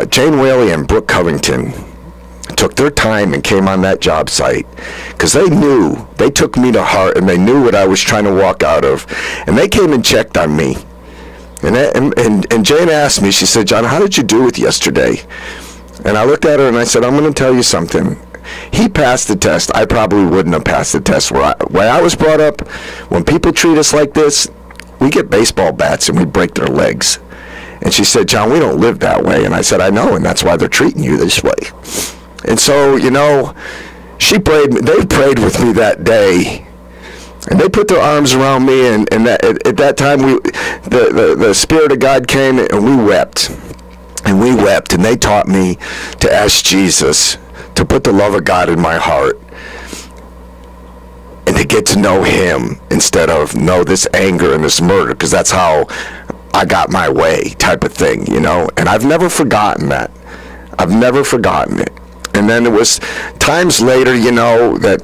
Jane Whaley and Brooke Covington took their time and came on that job site, because they took me to heart, and they knew what I was trying to walk out of, and they came and checked on me. And Jane asked me, she said, "John, how did you do with yesterday?" And I looked at her and I said, "I'm going to tell you something. He passed the test. I probably wouldn't have passed the test. Where I was brought up, when people treat us like this, we get baseball bats and we break their legs." And she said, "John, we don't live that way." And I said, "I know, and that's why they're treating you this way." And so, you know, they prayed with me that day. And they put their arms around me, and at that time, the Spirit of God came, and we wept. And we wept, and they taught me to ask Jesus to put the love of God in my heart and to get to know Him instead of know this anger and this murder, because that's how I got my way type of thing, you know. And I've never forgotten that. I've never forgotten it. And then it was times later, you know, that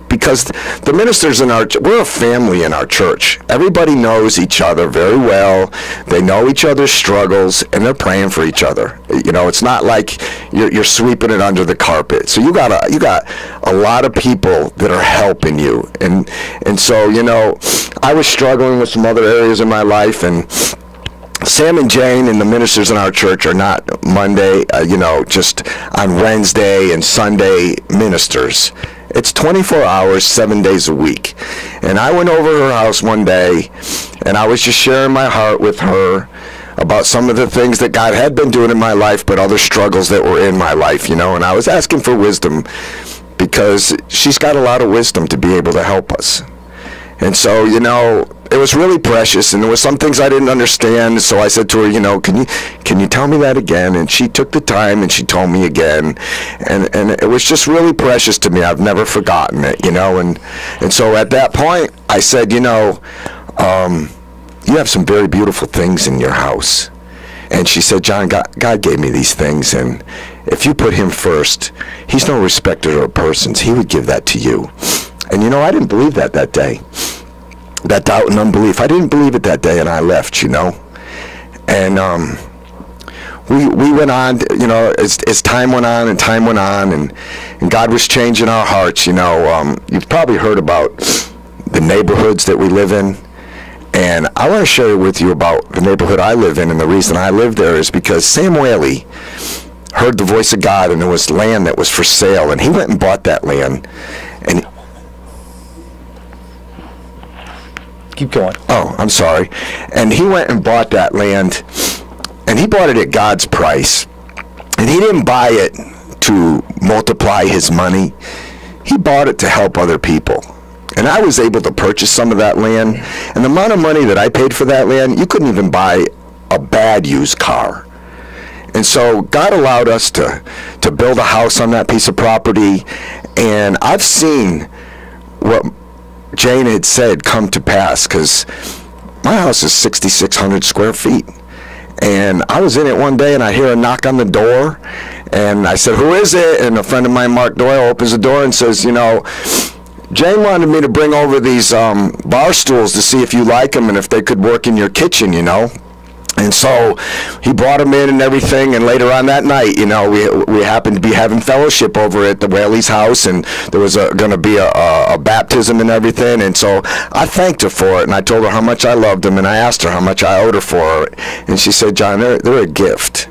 because the ministers in we're a family in our church. Everybody knows each other very well. They know each other's struggles, and they're praying for each other. You know, it's not like you're sweeping it under the carpet. So you got a lot of people that are helping you. And so, you know, I was struggling with some other areas in my life, and Sam and Jane and the ministers in our church are not Monday, you know, just on Wednesday and Sunday ministers. It's 24 hours, 7 days a week. And I went over to her house one day, and I was just sharing my heart with her about some of the things that God had been doing in my life, but other struggles that were in my life, you know. And I was asking for wisdom, because she's got a lot of wisdom to be able to help us. And so, you know, it was really precious, and there were some things I didn't understand. So I said to her, you know, can you tell me that again? And she took the time and she told me again, and it was just really precious to me. I've never forgotten it, you know. And so at that point, I said, you know, you have some very beautiful things in your house. And she said, "John, God gave me these things, and if you put Him first, He's no respecter of persons. He would give that to you." And you know, I didn't believe that day. That doubt and unbelief. I didn't believe it that day, and I left, you know. And we went on, you know, as time went on and time went on, and God was changing our hearts, you know. You've probably heard about the neighborhoods that we live in. And I want to share with you about the neighborhood I live in, and the reason I live there is because Sam Whaley heard the voice of God, and there was land that was for sale, and he went and bought that land. And keep going. Oh, I'm sorry. And he went and bought that land, and he bought it at God's price. And he didn't buy it to multiply his money. He bought it to help other people. And I was able to purchase some of that land. And the amount of money that I paid for that land, you couldn't even buy a bad used car. And so God allowed us to build a house on that piece of property. And I've seen what Jane had said come to pass, because my house is 6,600 square feet. And I was in it one day, and I hear a knock on the door, and I said, "Who is it?" And a friend of mine, Mark Doyle, opens the door and says, "You know, Jane wanted me to bring over these bar stools to see if you like them and if they could work in your kitchen, you know." And so he brought them in and everything, and later on that night, you know, we happened to be having fellowship over at the Whaley's house, and there was going to be a baptism and everything. And so I thanked her for it, and I told her how much I loved them, and I asked her how much I owed her for it. And she said, "John, they're a gift."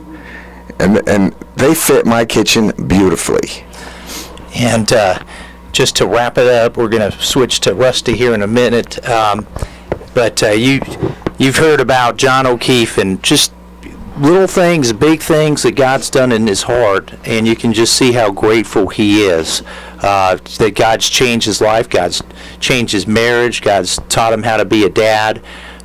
And they fit my kitchen beautifully. And just to wrap it up, we're going to switch to Rusty here in a minute. But you've heard about John O'Keefe, and just little things, big things that God's done in his heart, and you can just see how grateful he is that God's changed his life, God's changed his marriage, God's taught him how to be a dad.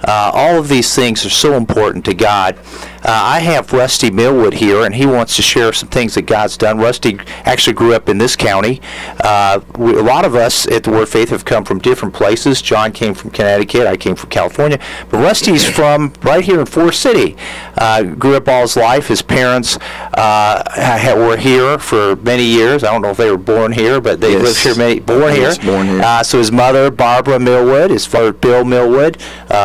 All of these things are so important to God. I have Rusty Millwood here, and he wants to share some things that God's done. Rusty actually grew up in this county. A lot of us at the Word of Faith have come from different places. John came from Connecticut. I came from California. But Rusty's from right here in Forest City. Grew up all his life. His parents were here for many years. I don't know if they were born here, but they lived here, born here. So his mother, Barbara Millwood, his father, Bill Millwood.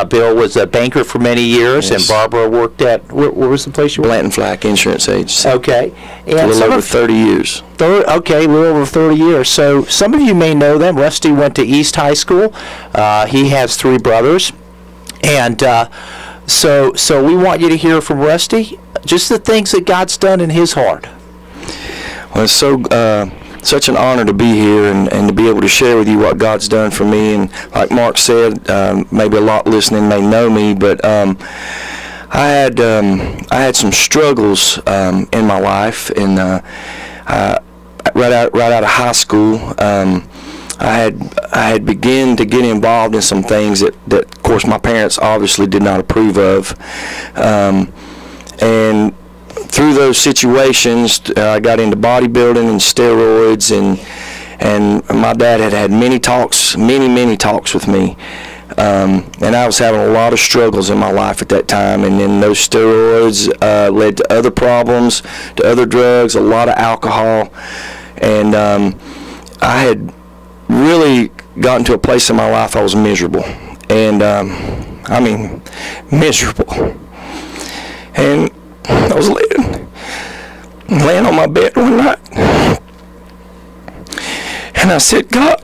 Bill Bill was a banker for many years, Yes. and Barbara worked at, where was the place you worked? Blanton Flack Insurance Agency. Okay. A little over 30 years. Okay, a little over 30 years. So some of you may know them. Rusty went to East High School. He has 3 brothers. And so we want you to hear from Rusty just the things that God's done in his heart. Well, it's such an honor to be here and to be able to share with you what God's done for me. And like Mark said, maybe a lot listening may know me, but I had some struggles in my life, and right out of high school, I had begun to get involved in some things that of course my parents obviously did not approve of, and through those situations, I got into bodybuilding and steroids, and my dad had many talks with me, and I was having a lot of struggles in my life at that time, and then those steroids led to other problems, to other drugs, a lot of alcohol, and I had really gotten to a place in my life I was miserable, and I mean miserable, and I was laying on my bed one night, and I said, God,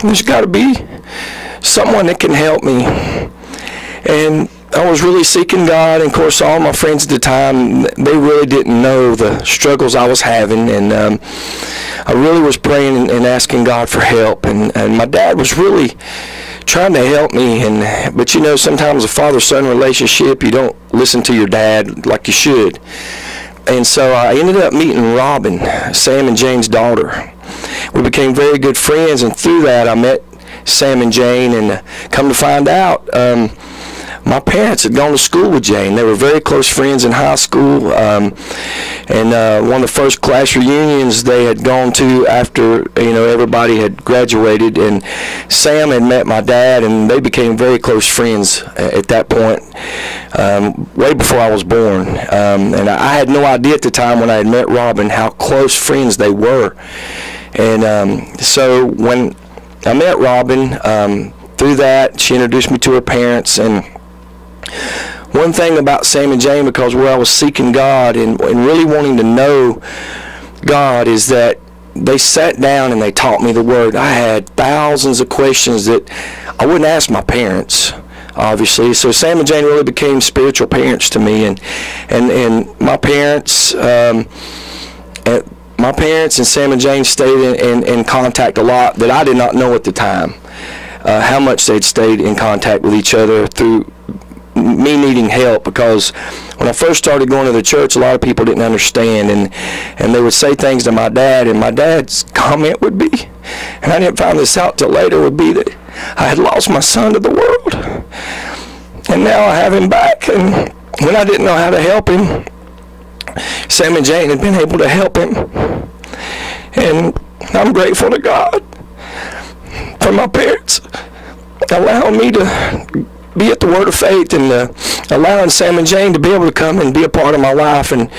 there's got to be someone that can help me. And I was really seeking God, and of course all my friends at the time, they really didn't know the struggles I was having, and I really was praying and asking God for help, and my dad was really trying to help me, but you know, sometimes a father-son relationship, you don't listen to your dad like you should. And so I ended up meeting Robin, Sam and Jane's daughter. We became very good friends, and through that I met Sam and Jane, and come to find out, my parents had gone to school with Jane. They were very close friends in high school, and one of the first class reunions they had gone to after, you know, everybody had graduated, and Sam had met my dad, and they became very close friends at that point, way before I was born, and I had no idea at the time when I had met Robin how close friends they were. And so when I met Robin, through that she introduced me to her parents. And one thing about Sam and Jane, because where I was seeking God and really wanting to know God, is that they sat down and they taught me the Word. I had thousands of questions that I wouldn't ask my parents, obviously. So Sam and Jane really became spiritual parents to me, and my parents and Sam and Jane stayed in contact a lot that I did not know at the time, how much they'd stayed in contact with each other through me needing help, because when I first started going to the church, a lot of people didn't understand, and they would say things to my dad, and my dad's comment would be, and I didn't find this out till later, would be that I had lost my son to the world, and now I have him back. And when I didn't know how to help him, Sam and Jane had been able to help him, and I'm grateful to God for my parents allowing me to be at the Word of Faith, and allowing Sam and Jane to be able to come and be a part of my life. And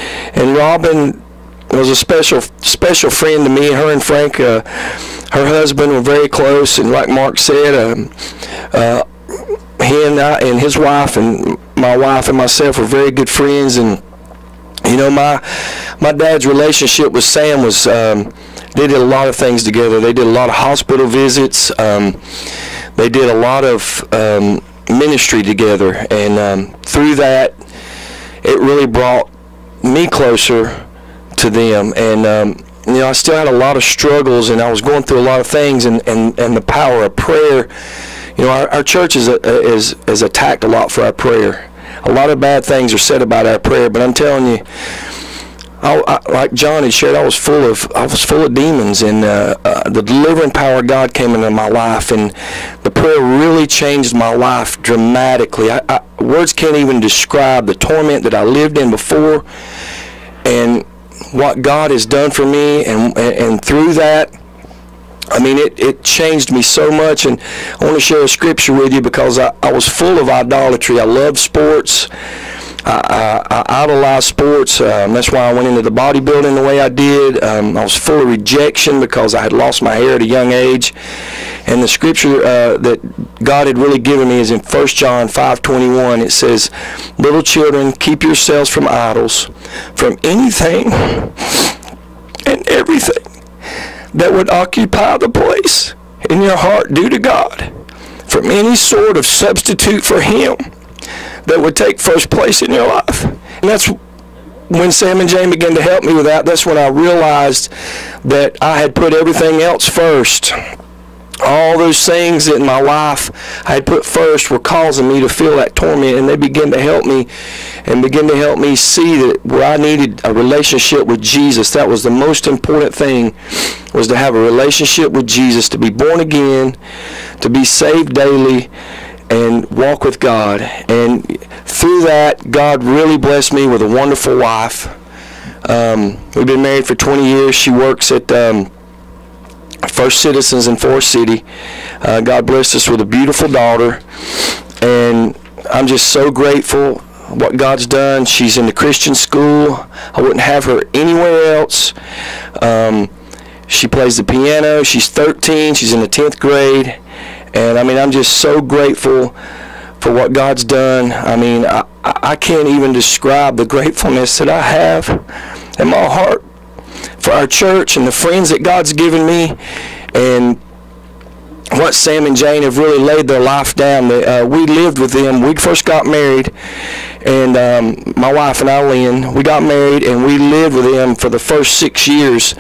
Robin was a special friend to me. Her and Frank, her husband, were very close, and like Mark said, he and I and his wife and my wife and myself were very good friends. And you know, my dad's relationship with Sam was, they did a lot of things together. They did a lot of hospital visits. They did a lot of ministry together, and through that, it really brought me closer to them. And you know, I still had a lot of struggles, and I was going through a lot of things, and the power of prayer. You know, our church is attacked a lot for our prayer. A lot of bad things are said about our prayer, but I'm telling you, like John had shared, I was full of demons, and the delivering power of God came into my life, and the prayer really changed my life dramatically. Words can't even describe the torment that I lived in before, and what God has done for me, and through that, I mean, it changed me so much. And I want to share a scripture with you, because I was full of idolatry. I loved sports. I idolized sports. That's why I went into the bodybuilding the way I did. I was full of rejection because I had lost my hair at a young age. And the scripture that God had really given me is in 1 John 5:21. It says, "Little children, keep yourselves from idols, from anything and everything that would occupy the place in your heart due to God, from any sort of substitute for Him that would take first place in your life." And that's when Sam and Jane began to help me with that. That's when I realized that I had put everything else first. All those things in my life I had put first were causing me to feel that torment, and they began to help me and begin to help me see that where I needed a relationship with Jesus, that was the most important thing, was to have a relationship with Jesus, to be born again, to be saved daily, and walk with God. And through that, God really blessed me with a wonderful wife. We've been married for 20 years. She works at First Citizens in Forest City. God blessed us with a beautiful daughter, and I'm just so grateful what God's done. She's in the Christian school. I wouldn't have her anywhere else. She plays the piano. She's 13. She's in the 10th grade. And I mean, I'm just so grateful for what God's done. I mean, I can't even describe the gratefulness that I have in my heart for our church and the friends that God's given me, and what Sam and Jane have really laid their life down. We lived with them. We first got married, and my wife and I, Lynn, we got married, and we lived with them for the first 6 years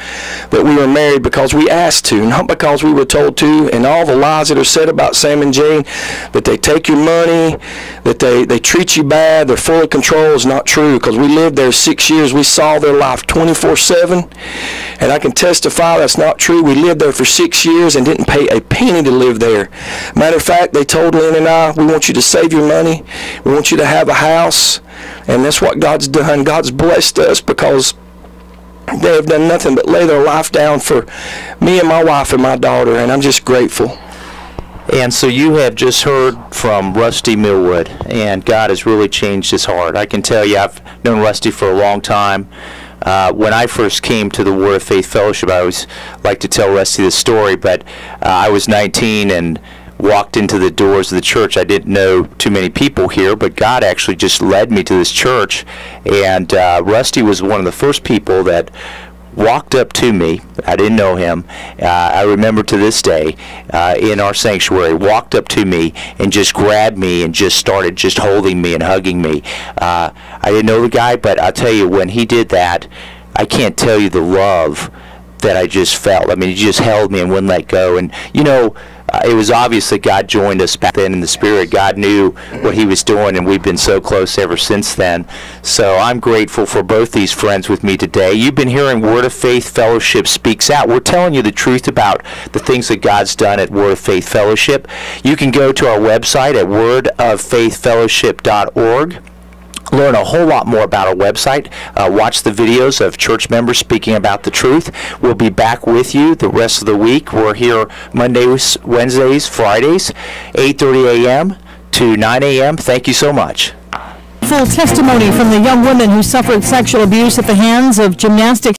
that we were married because we asked to, not because we were told to. And all the lies that are said about Sam and Jane, that they take your money, that they treat you bad, they're full of control, is not true, because we lived there 6 years. We saw their life 24/7, and I can testify that's not true. We lived there for 6 years and didn't pay a penny to live there. Matter of fact, they told Lynn and I, we want you to save your money, we want you to have a house. And that's what God's done. God's blessed us because they have done nothing but lay their life down for me and my wife and my daughter, and I'm just grateful. And so you have just heard from Rusty Millwood, and God has really changed his heart. I can tell you, I've known Rusty for a long time. When I first came to the Word of Faith Fellowship, I always like to tell Rusty this story, but I was 19 and walked into the doors of the church. I didn't know too many people here, but God actually just led me to this church, and Rusty was one of the first people that walked up to me. I didn't know him. I remember to this day, in our sanctuary, walked up to me and just grabbed me and just started just holding me and hugging me. I didn't know the guy, but I'll tell you, when he did that, I can't tell you the love that I just felt. I mean, he just held me and wouldn't let go. And, you know, it was obvious that God joined us back then in the Spirit. God knew what he was doing, and we've been so close ever since then. So I'm grateful for both these friends with me today. You've been hearing Word of Faith Fellowship Speaks Out. We're telling you the truth about the things that God's done at Word of Faith Fellowship. You can go to our website at wordoffaithfellowship.org. Learn a whole lot more about our website. Watch the videos of church members speaking about the truth. We'll be back with you the rest of the week. We're here Mondays, Wednesdays, Fridays, 8:30 a.m. to 9 a.m. Thank you so much. Full testimony from the young woman who suffered sexual abuse at the hands of gymnastics